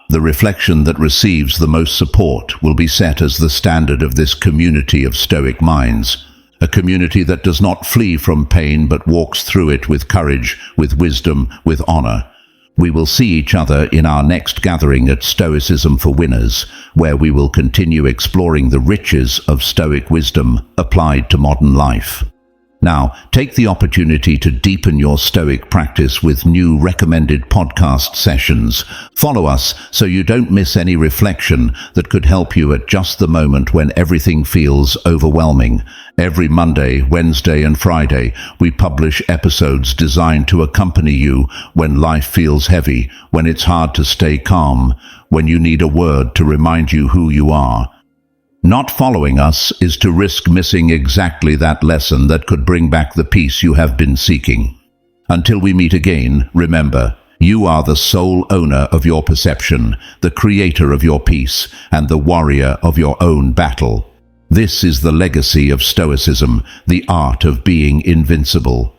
The reflection that receives the most support will be set as the standard of this community of Stoic minds, a community that does not flee from pain but walks through it with courage, with wisdom, with honor. We will see each other in our next gathering at Stoicism for Winners, where we will continue exploring the riches of Stoic wisdom applied to modern life. Now, take the opportunity to deepen your Stoic practice with new recommended podcast sessions. Follow us so you don't miss any reflection that could help you at just the moment when everything feels overwhelming. Every Monday, Wednesday, and Friday, we publish episodes designed to accompany you when life feels heavy, when it's hard to stay calm, when you need a word to remind you who you are. Not following us is to risk missing exactly that lesson that could bring back the peace you have been seeking. Until we meet again, remember, you are the sole owner of your perception, the creator of your peace, and the warrior of your own battle. This is the legacy of Stoicism, the art of being invincible.